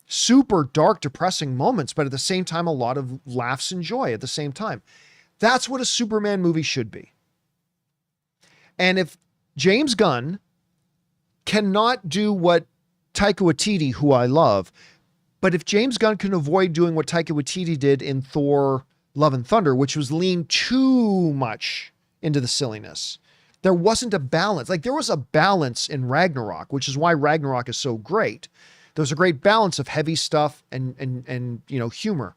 Super dark, depressing moments, but at the same time, a lot of laughs and joy at the same time. That's what a Superman movie should be. And if James Gunn cannot do what Taika Waititi, who I love, but if James Gunn can avoid doing what Taika Waititi did in Thor: Love and Thunder, which was lean too much into the silliness, there wasn't a balance. Like there was a balance in Ragnarok, which is why Ragnarok is so great. There was a great balance of heavy stuff and humor.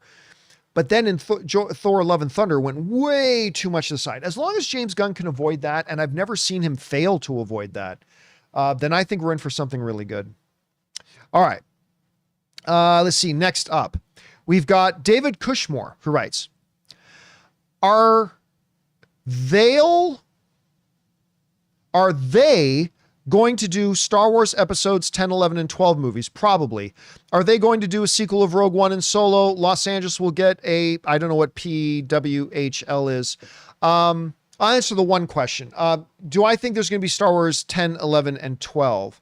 But then in Thor: Love and Thunder went way too much to the side. As long as James Gunn can avoid that, and I've never seen him fail to avoid that, then I think we're in for something really good. All right. Let's see. Next up, we've got David Cushmore, who writes, Are they going to do Star Wars episodes 10, 11, and 12 movies? Probably. Are they going to do a sequel of Rogue One and Solo? Los Angeles will get I don't know what PWHL is. I'll answer the one question. Do I think there's going to be Star Wars 10, 11, and 12?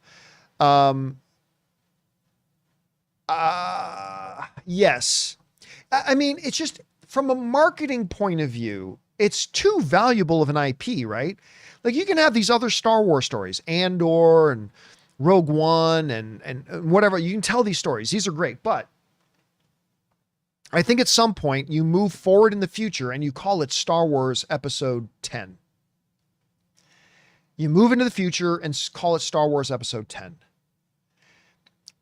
Yes. I mean, it's just from a marketing point of view, it's too valuable of an IP, right? Like you can have these other Star Wars stories, Andor and Rogue One and whatever. You can tell these stories. These are great. But I think at some point you move forward in the future and you call it Star Wars Episode 10. You move into the future and call it Star Wars Episode 10.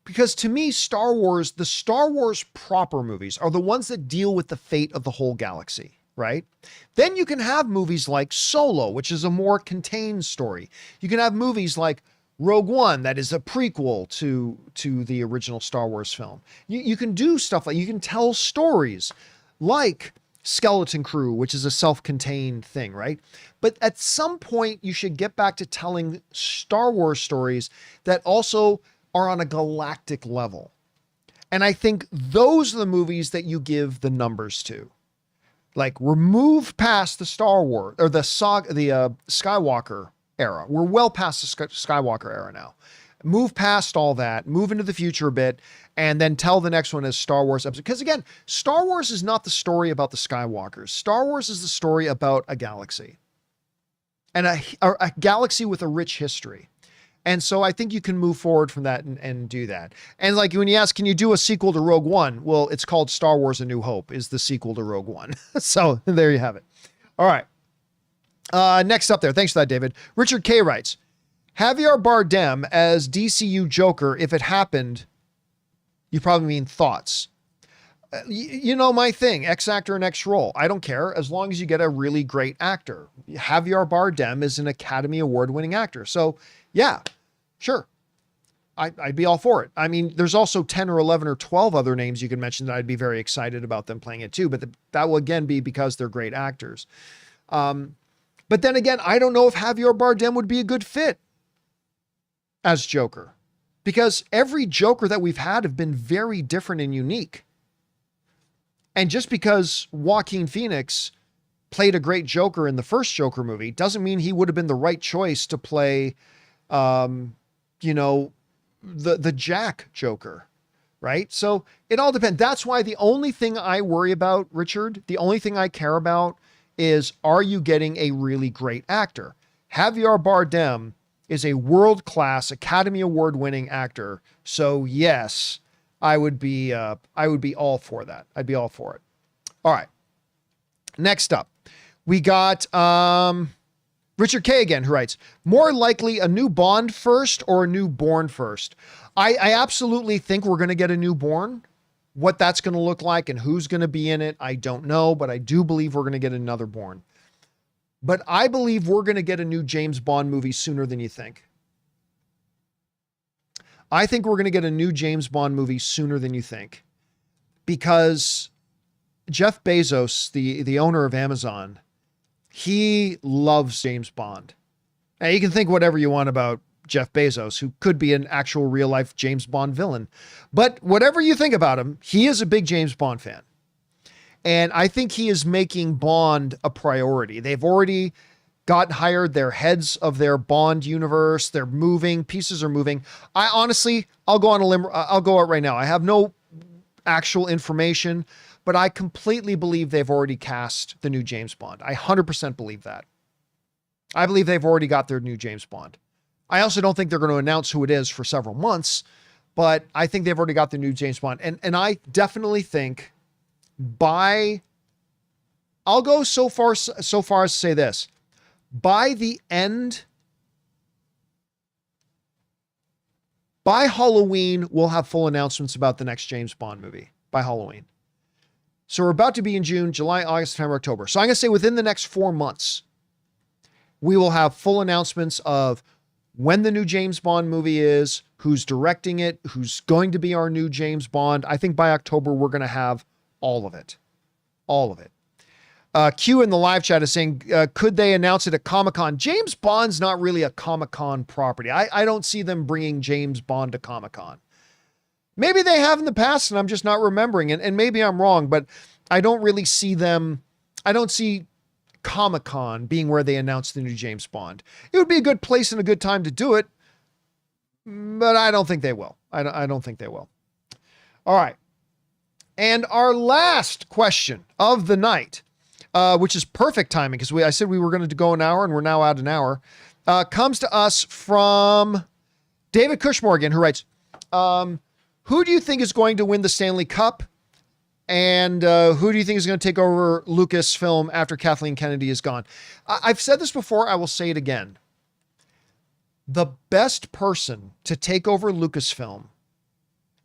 Because to me, the Star Wars proper movies are the ones that deal with the fate of the whole galaxy. Right? Then you can have movies like Solo, which is a more contained story. You can have movies like Rogue One, that is a prequel to the original Star Wars film. You can do stuff like, you can tell stories like Skeleton Crew, which is a self-contained thing, right? But at some point, you should get back to telling Star Wars stories that also are on a galactic level. And I think those are the movies that you give the numbers to. Like we're moved past the Star Wars or the Skywalker era. We're well past the Skywalker era now. Move past all that, move into the future a bit, and then tell the next one as Star Wars episode. Because again, Star Wars is not the story about the Skywalkers. Star Wars is the story about a galaxy and a galaxy with a rich history. And so I think you can move forward from that and do that. And like when you ask, can you do a sequel to Rogue One? Well, it's called Star Wars: A New Hope is the sequel to Rogue One. So there you have it. All right. Next up there. Thanks for that, David. Richard K writes, Javier Bardem as DCU Joker. If it happened, you probably mean thoughts. You know my thing, X actor and X role. I don't care as long as you get a really great actor. Javier Bardem is an Academy Award winning actor. So yeah, sure. I'd be all for it. I mean, there's also 10 or 11 or 12 other names you can mention that I'd be very excited about them playing it too. But that will again be because they're great actors. But then again, I don't know if Javier Bardem would be a good fit as Joker, because every Joker that we've had have been very different and unique. And just because Joaquin Phoenix played a great Joker in the first Joker movie doesn't mean he would have been the right choice to play, the Jack Joker, right? So it all depends. That's why the only thing I worry about, Richard, the only thing I care about is, are you getting a really great actor? Javier Bardem is a world-class Academy Award-winning actor. So yes, I would be all for that. I'd be all for it. All right. Next up, we got Richard K again, who writes, more likely a new Bond first or a new Bourne first. I absolutely think we're going to get a new Bourne. What that's going to look like and who's going to be in it, I don't know, but I do believe we're going to get another Bourne. But I believe we're going to get a new James Bond movie sooner than you think. I think we're going to get a new James Bond movie sooner than you think. Because Jeff Bezos, the owner of Amazon, he loves James Bond. Now, you can think whatever you want about Jeff Bezos, who could be an actual real life James Bond villain. But whatever you think about him, he is a big James Bond fan. And I think he is making Bond a priority. They've already hired their heads of their Bond universe. They're moving. Pieces are moving. I'll go on a limb. I'll go out right now. I have no actual information, but I completely believe they've already cast the new James Bond. I 100% believe that. I believe they've already got their new James Bond. I also don't think they're going to announce who it is for several months, but I think they've already got the new James Bond. And I definitely think I'll go so far as to say this, by Halloween, we'll have full announcements about the next James Bond movie by Halloween. So we're about to be in June, July, August, September, October. So I'm going to say within the next 4 months, we will have full announcements of when the new James Bond movie is, who's directing it, who's going to be our new James Bond. I think by October, we're going to have all of it. All of it. Q in the live chat is saying, could they announce it at Comic-Con? James Bond's not really a Comic-Con property. I don't see them bringing James Bond to Comic-Con. Maybe they have in the past and I'm just not remembering. And maybe I'm wrong, but I don't really see them. I don't see Comic-Con being where they announce the new James Bond. It would be a good place and a good time to do it, but I don't think they will. I don't think they will. All right. And our last question of the night, which is perfect timing because I said we were going to go an hour and we're now at an hour, comes to us from David Cushmorgan, who writes, who do you think is going to win the Stanley Cup? And who do you think is going to take over Lucasfilm after Kathleen Kennedy is gone? I've said this before. I will say it again. The best person to take over Lucasfilm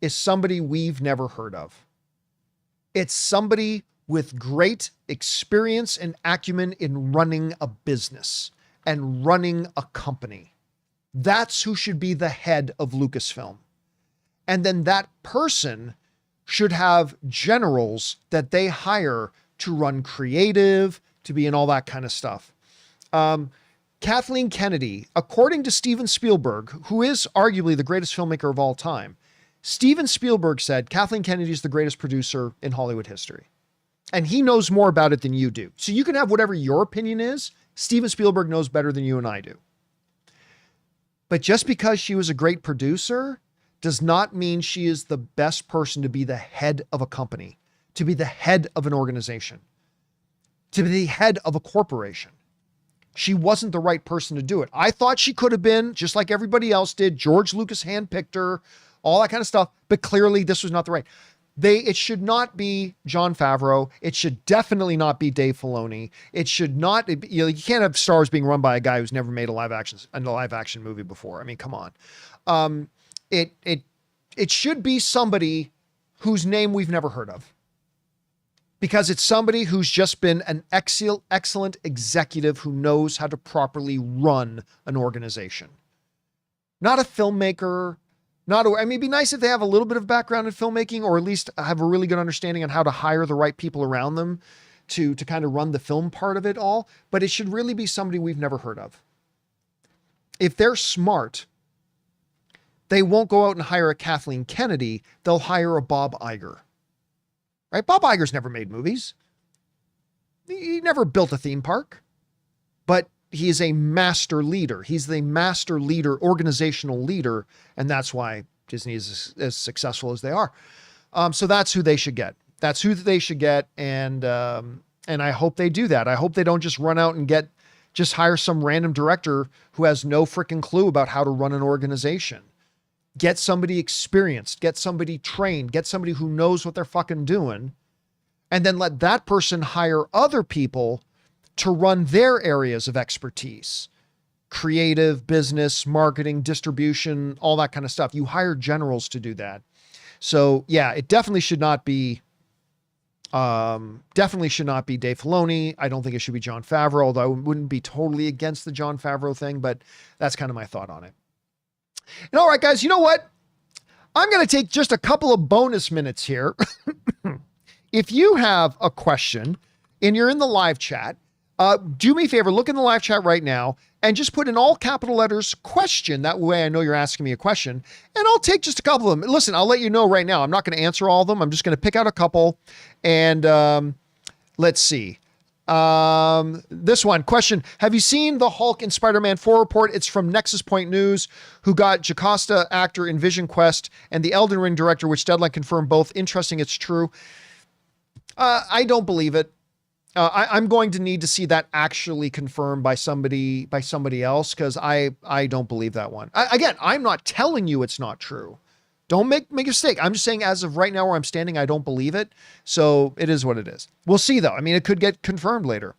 is somebody we've never heard of. It's somebody with great experience and acumen in running a business and running a company. That's who should be the head of Lucasfilm. And then that person should have generals that they hire to run creative, to be in all that kind of stuff. Kathleen Kennedy, according to Steven Spielberg, who is arguably the greatest filmmaker of all time, Steven Spielberg said Kathleen Kennedy is the greatest producer in Hollywood history. And he knows more about it than you do. So you can have whatever your opinion is. Steven Spielberg knows better than you and I do. But just because she was a great producer does not mean she is the best person to be the head of a company, to be the head of an organization, to be the head of a corporation. She wasn't the right person to do it. I thought she could have been, just like everybody else did. George Lucas handpicked her, all that kind of stuff. But clearly this was not the right. It should not be Jon Favreau. It should definitely not be Dave Filoni. It should not, you can't have Star Wars being run by a guy who's never made a live action movie before. I mean, come on. It should be somebody whose name we've never heard of, because it's somebody who's just been an excellent executive who knows how to properly run an organization. Not a filmmaker. It'd be nice if they have a little bit of background in filmmaking, or at least have a really good understanding on how to hire the right people around them to kind of run the film part of it all. But it should really be somebody we've never heard of. If they're smart, they won't go out and hire a Kathleen Kennedy. They'll hire a Bob Iger, right? Bob Iger's never made movies. He never built a theme park, but he is a master leader. He's the master leader, organizational leader. And that's why Disney is as successful as they are. So that's who they should get. And I hope they do that. I hope they don't just run out and get Just hire some random director who has no freaking clue about how to run an organization. Get somebody experienced, get somebody trained, get somebody who knows what they're fucking doing, and then let that person hire other people to run their areas of expertise. Creative, business, marketing, distribution, all that kind of stuff. You hire generals to do that. So yeah, it definitely should not be Dave Filoni. I don't think it should be Jon Favreau, although I wouldn't be totally against the Jon Favreau thing, but that's kind of my thought on it. And all right, guys, you know what? I'm going to take just a couple of bonus minutes here. If you have a question and you're in the live chat, do me a favor, look in the live chat right now and just put in all capital letters question. That way I know you're asking me a question, and I'll take just a couple of them. Listen, I'll let you know right now. I'm not going to answer all of them. I'm just going to pick out a couple. And let's see. This one question: have you seen the Hulk and Spider-Man 4 report? It's from Nexus Point News, who got Jocasta actor in Vision Quest and the Elden Ring director, which Deadline confirmed both. Interesting. It's true. I don't believe it. I'm going to need to see that actually confirmed by somebody else, because I don't believe that one. Again, I'm not telling you it's not true. Don't make a mistake. I'm just saying, as of right now where I'm standing, I don't believe it. So it is what it is. We'll see though. I mean, it could get confirmed later.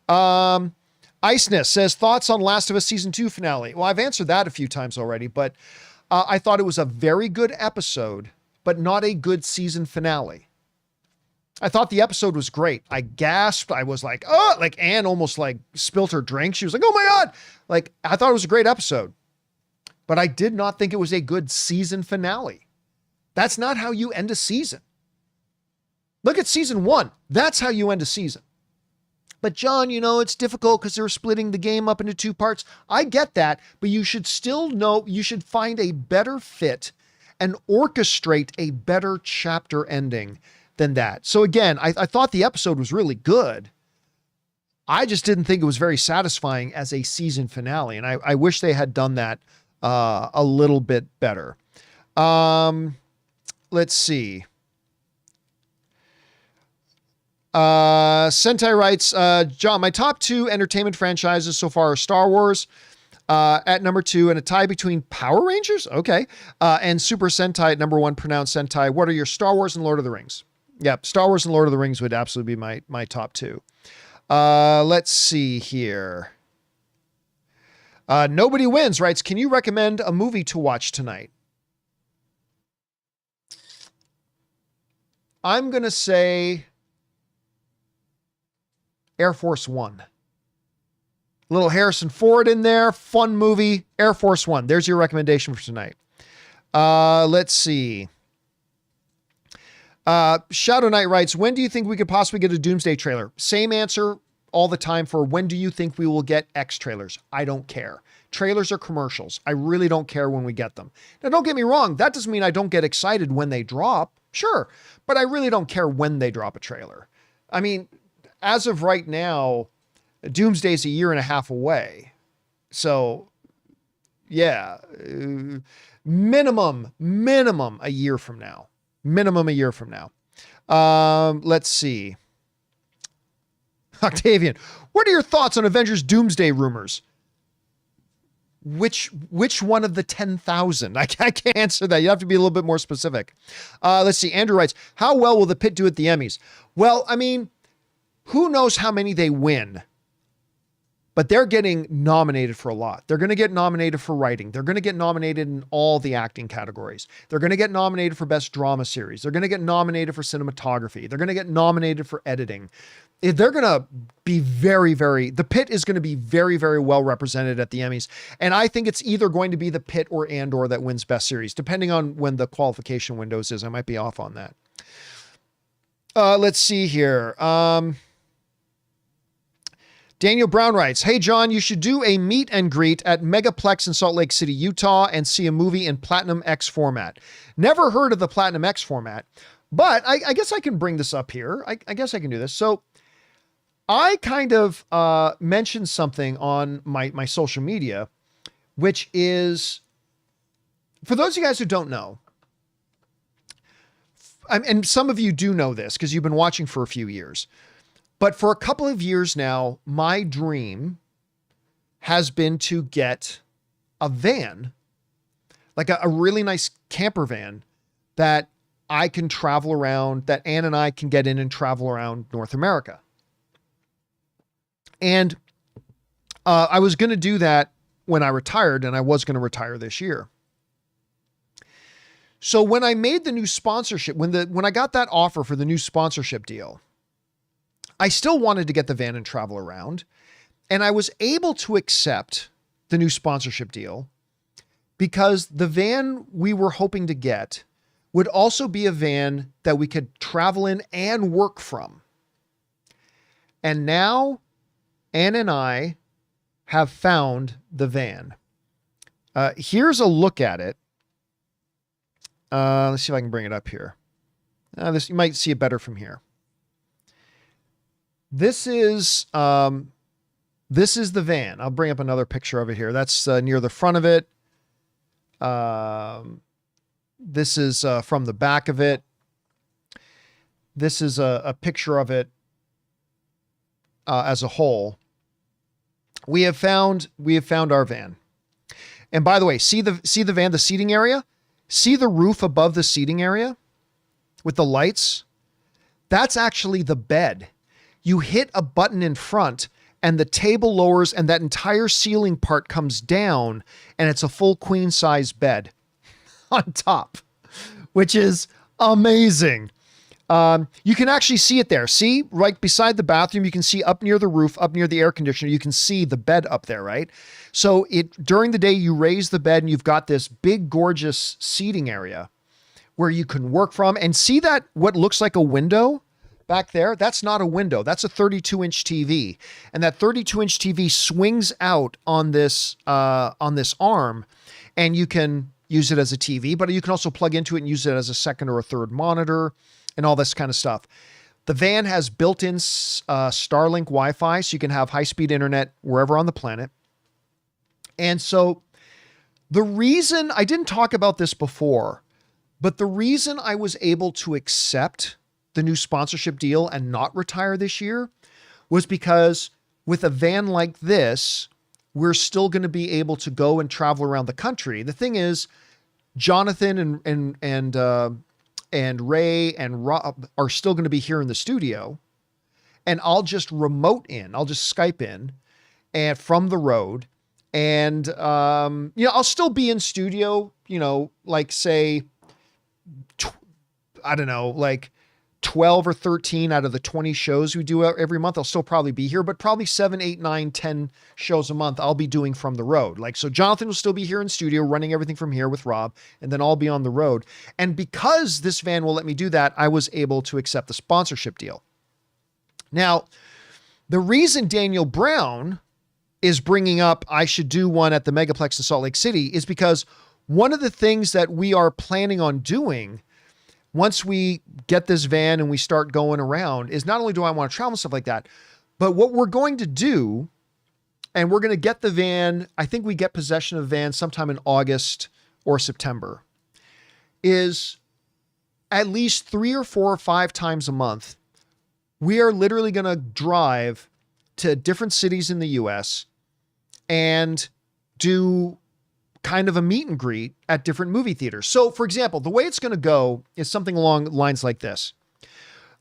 Iceness says, thoughts on Last of Us Season 2 finale? Well, I've answered that a few times already, but I thought it was a very good episode, but not a good season finale. I thought the episode was great. I gasped. I was like, oh, like Anne almost like spilt her drink. She was like, oh my God. Like, I thought it was a great episode, but I did not think it was a good season finale. That's not how you end a season. Look at season 1. That's how you end a season. But John, you know, it's difficult because they're splitting the game up into 2 parts. I get that, but you should still know, you should find a better fit and orchestrate a better chapter ending than that. So again, I thought the episode was really good. I just didn't think it was very satisfying as a season finale. And I wish they had done that a little bit better. Let's see. Sentai writes, John, my top 2 entertainment franchises so far are Star Wars at number 2, and a tie between Power Rangers, okay, and Super Sentai at number 1, pronounced Sentai. What are your Star Wars and Lord of the Rings? Yep, Star Wars and Lord of the Rings would absolutely be my top 2. Let's see here. Nobody Wins writes, can you recommend a movie to watch tonight? I'm going to say Air Force One. Little Harrison Ford in there. Fun movie. Air Force One. There's your recommendation for tonight. Let's see. Shadow Knight writes, when do you think we could possibly get a Doomsday trailer? Same answer all the time for when do you think we will get X trailers? I don't care. Trailers are commercials. I really don't care when we get them. Now, don't get me wrong. That doesn't mean I don't get excited when they drop. Sure. But I really don't care when they drop a trailer. I mean, as of right now, Doomsday's a year and a half away. So yeah, minimum a year from now. Minimum a year from now. Let's see. Octavian, what are your thoughts on Avengers Doomsday rumors? Which one of the 10,000? I can't answer that. You have to be a little bit more specific. Let's see. Andrew writes, how well will The Pit do at the Emmys? Well, I mean, who knows how many they win? But they're getting nominated for a lot. They're going to get nominated for writing. They're going to get nominated in all the acting categories. They're going to get nominated for Best Drama Series. They're going to get nominated for cinematography. They're going to get nominated for editing. They're going to be The Pit is going to be very, very well represented at the Emmys. And I think it's either going to be The Pit or Andor that wins Best Series, depending on when the qualification windows is. I might be off on that. Let's see here. Daniel Brown writes, hey, John, you should do a meet and greet at Megaplex in Salt Lake City, Utah, and see a movie in Platinum X format. Never heard of the Platinum X format, but I guess I can bring this up here. I guess I can do this. So I kind of mentioned something on my social media, which is, for those of you guys who don't know, and some of you do know this because you've been watching for a few years, but for a couple of years now, my dream has been to get a van, like a really nice camper van that I can travel around, that Ann and I can get in and travel around North America. And I was going to do that when I retired, and I was going to retire this year. So when I made the new sponsorship, when I got that offer for the new sponsorship deal, I still wanted to get the van and travel around. And I was able to accept the new sponsorship deal because the van we were hoping to get would also be a van that we could travel in and work from. And now Ann and I have found the van. Here's a look at it. Let's see if I can bring it up here. You might see it better from here. This is the van. I'll bring up another picture of it here. That's near the front of it. This is from the back of it. This is a picture of it as a whole. We have found our van. And by the way, see the van, the seating area? See the roof above the seating area with the lights? That's actually the bed. You hit a button in front and the table lowers and that entire ceiling part comes down and it's a full queen size bed on top, which is amazing. You can actually see it there. See, right beside the bathroom, you can see up near the roof, up near the air conditioner, you can see the bed up there, right? So during the day, you raise the bed and you've got this big, gorgeous seating area where you can work from. And see that what looks like a window back there? That's not a window. That's a 32-inch TV. And that 32-inch TV swings out on this arm, and you can use it as a TV, but you can also plug into it and use it as a second or a third monitor and all this kind of stuff. The van has built-in Starlink Wi-Fi, so you can have high-speed internet wherever on the planet. And so the reason, I didn't talk about this before, but the reason I was able to accept the new sponsorship deal and not retire this year was because with a van like this, we're still going to be able to go and travel around the country. The thing is, Jonathan and Ray and Rob are still going to be here in the studio, and I'll just I'll just Skype in and from the road. And, I'll still be in studio, like say, I don't know, like 12 or 13 out of the 20 shows we do every month. I'll still probably be here, but probably 7, 8, 9, 10 shows a month I'll be doing from the road. So Jonathan will still be here in studio running everything from here with Rob, and then I'll be on the road. And because this van will let me do that, I was able to accept the sponsorship deal. Now, the reason Daniel Brown is bringing up I should do one at the Megaplex in Salt Lake City is because one of the things that we are planning on doing once we get this van and we start going around is not only do I want to travel and stuff like that, but what we're going to do, and we're going to get the van, I think we get possession of the van sometime in August or September, is at least 3 or 4 or 5 times a month, we are literally going to drive to different cities in the US and do kind of a meet and greet at different movie theaters. So for example, the way it's going to go is something along lines like this.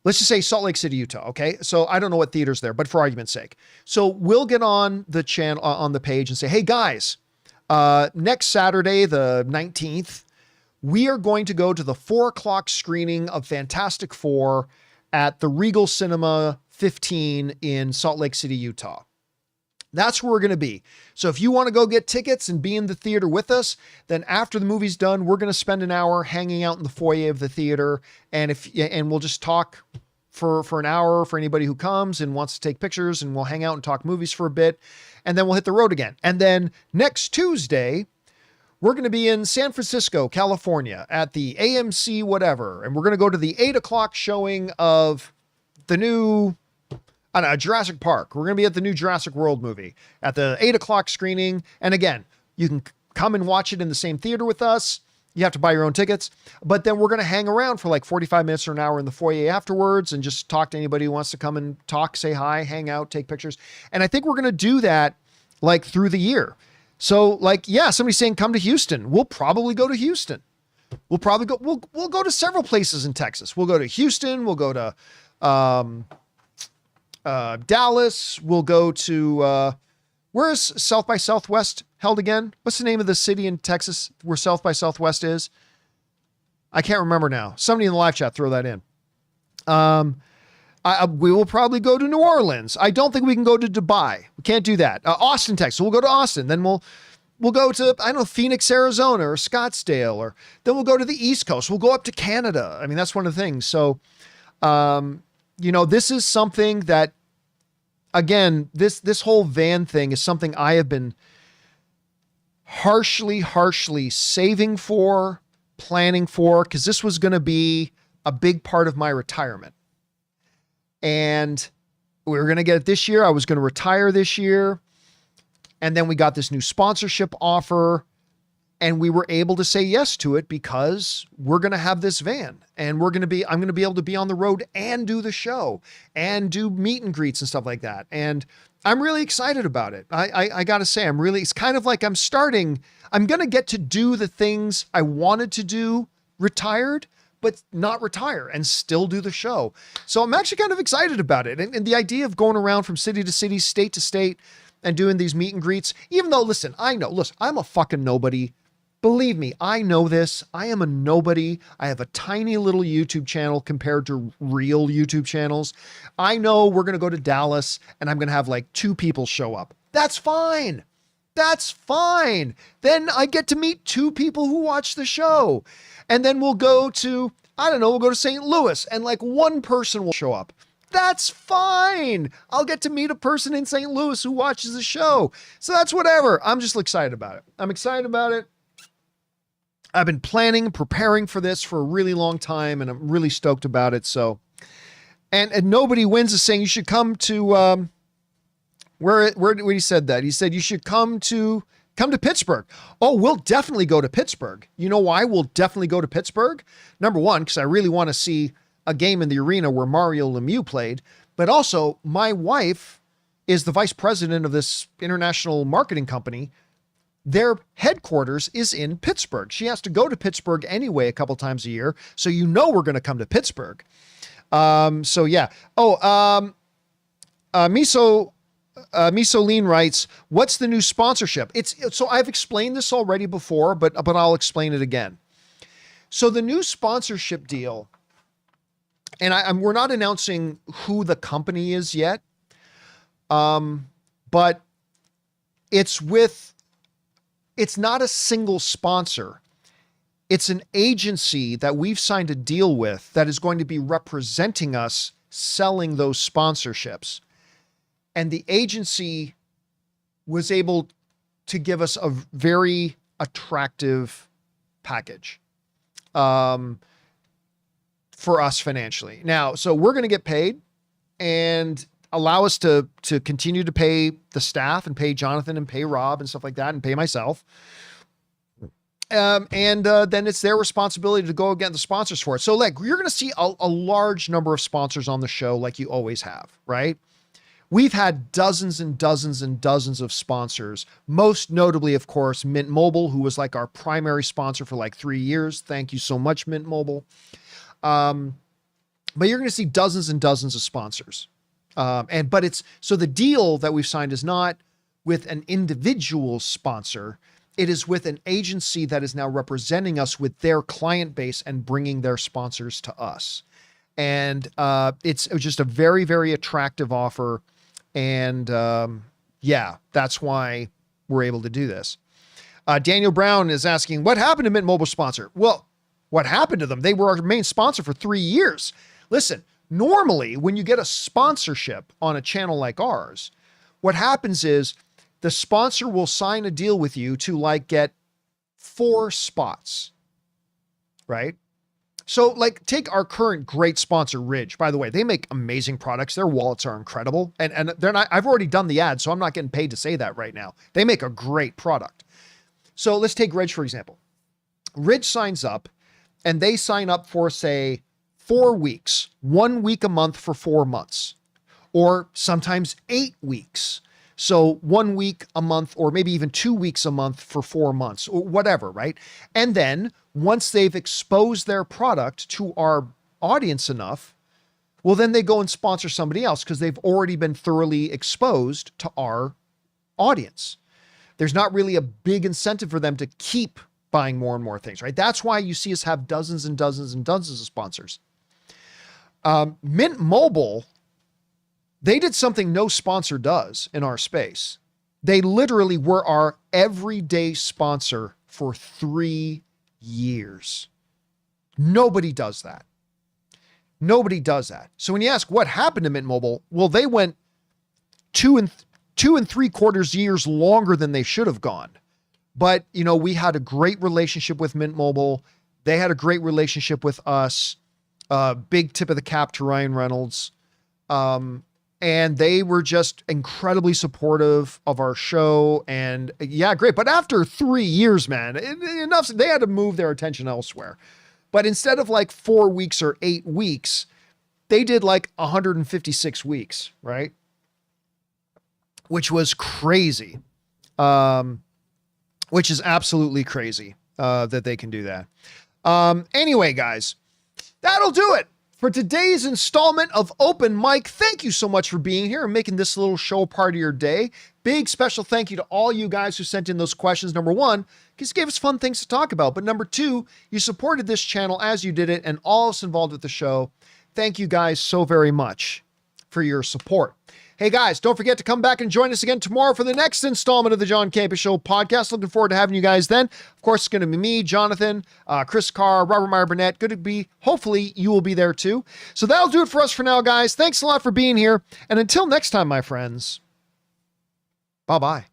Let's just say Salt Lake City, Utah. Okay. So I don't know what theaters there, but for argument's sake. So we'll get on the channel, on the page and say, hey guys, next Saturday, the 19th, we are going to go to the 4:00 screening of Fantastic Four at the Regal Cinema 15 in Salt Lake City, Utah. That's where we're going to be. So if you want to go get tickets and be in the theater with us, then after the movie's done, we're going to spend an hour hanging out in the foyer of the theater. And we'll just talk for an hour for anybody who comes and wants to take pictures, and we'll hang out and talk movies for a bit. And then we'll hit the road again. And then next Tuesday, we're going to be in San Francisco, California at the AMC whatever. And we're going to go to the 8:00 showing of the new Jurassic Park. We're going to be at the new Jurassic World movie at the 8:00 screening. And again, you can come and watch it in the same theater with us. You have to buy your own tickets, but then we're going to hang around for like 45 minutes or an hour in the foyer afterwards and just talk to anybody who wants to come and talk, say hi, hang out, take pictures. And I think we're going to do that like through the year. So like, yeah, somebody's saying, come to Houston. We'll probably go to Houston. We'll go to several places in Texas. We'll go to Houston. We'll go to, Dallas. We'll go to, where is South by Southwest held again? What's the name of the city in Texas where South by Southwest is? I can't remember now. Somebody in the live chat, throw that in. We will probably go to New Orleans. I don't think we can go to Dubai. We can't do that. Austin, Texas. We'll go to Austin. Then we'll go to, I don't know, Phoenix, Arizona or Scottsdale, or then we'll go to the East Coast. We'll go up to Canada. I mean, that's one of the things. So, this is something that, again, this whole van thing is something I have been harshly saving for, planning for, because this was going to be a big part of my retirement. And we were going to get it this year. I was going to retire this year. And then we got this new sponsorship offer, and we were able to say yes to it because we're going to have this van, and I'm going to be able to be on the road and do the show and do meet and greets and stuff like that. And I'm really excited about it. I got to say, it's kind of like I'm going to get to do the things I wanted to do retired, but not retire and still do the show. So I'm actually kind of excited about it. And the idea of going around from city to city, state to state, and doing these meet and greets, even though, listen, I'm a fucking nobody. Believe me, I know this. I am a nobody. I have a tiny little YouTube channel compared to real YouTube channels. I know we're going to go to Dallas and I'm going to have like 2 people show up. That's fine. That's fine. Then I get to meet 2 people who watch the show. And then we'll go to, we'll go to St. Louis and like 1 person will show up. That's fine. I'll get to meet a person in St. Louis who watches the show. So that's whatever. I'm just excited about it. I'm excited about it. I've been preparing for this for a really long time, and I'm really stoked about it. So, and Nobody Wins is saying you should come to, where he said that? He said you should come to Pittsburgh. Oh, we'll definitely go to Pittsburgh. You know why we'll definitely go to Pittsburgh? Number one, because I really want to see a game in the arena where Mario Lemieux played, but also my wife is the vice president of this international marketing company. Their headquarters is in Pittsburgh. She has to go to Pittsburgh anyway a couple times a year. So we're going to come to Pittsburgh. So yeah. Misoline writes, what's the new sponsorship? So I've explained this already before, but I'll explain it again. So the new sponsorship deal, and we're not announcing who the company is yet. But it's not a single sponsor. It's an agency that we've signed a deal with that is going to be representing us selling those sponsorships. And the agency was able to give us a very attractive package for us financially. Now, so we're going to get paid and allow us to continue to pay the staff and pay Jonathan and pay Rob and stuff like that and pay myself. Then it's their responsibility to go get the sponsors for it. So like, you're going to see a large number of sponsors on the show like you always have, right? We've had dozens and dozens and dozens of sponsors, most notably, of course, Mint Mobile, who was like our primary sponsor for like 3 years. Thank you so much, Mint Mobile. But you're going to see dozens and dozens of sponsors. So the deal that we've signed is not with an individual sponsor. It is with an agency that is now representing us with their client base and bringing their sponsors to us. And it was just a very, very attractive offer. And that's why we're able to do this. Daniel Brown is asking, what happened to Mint Mobile sponsor? Well, what happened to them? They were our main sponsor for 3 years. Listen, normally when you get a sponsorship on a channel like ours, what happens is the sponsor will sign a deal with you to like get 4 spots, right? So like take our current great sponsor, Ridge. By the way, they make amazing products. Their wallets are incredible. And they're not, I've already done the ad, so I'm not getting paid to say that right now. They make a great product. So let's take Ridge, for example. Ridge signs up and they sign up for, say, 4 weeks, 1 week a month for 4 months, or sometimes 8 weeks. So 1 week a month, or maybe even 2 weeks a month for 4 months or whatever, right? And then once they've exposed their product to our audience enough, well, then they go and sponsor somebody else because they've already been thoroughly exposed to our audience. There's not really a big incentive for them to keep buying more and more things, right? That's why you see us have dozens and dozens and dozens of sponsors. Mint Mobile, they did something no sponsor does in our space. They literally were our everyday sponsor for 3 years. Nobody does that. Nobody does that. So when you ask what happened to Mint Mobile, well, they went 2 and 3/4 years longer than they should have gone. But, you know, we had a great relationship with Mint Mobile. They had a great relationship with us. Big tip of the cap to Ryan Reynolds. And they were just incredibly supportive of our show. And yeah, great. But after 3 years, man, enough. They had to move their attention elsewhere. But instead of like 4 weeks or 8 weeks, they did like 156 weeks, right? Which was crazy. Which is absolutely crazy that they can do that. Anyway, guys, that'll do it for today's installment of Open Mic. Thank you so much for being here and making this little show part of your day. Big special thank you to all you guys who sent in those questions. Number one, because you gave us fun things to talk about. But number two, you supported this channel as you did it, and all of us involved with the show. Thank you guys so very much for your support. Hey guys, don't forget to come back and join us again tomorrow for the next installment of the John Campea Show podcast. Looking forward to having you guys then. Of course, it's going to be me, Jonathan, Chris Carr, Robert Meyer Burnett. Good to be. Hopefully you will be there too. So that'll do it for us for now, guys. Thanks a lot for being here. And until next time, my friends, bye-bye.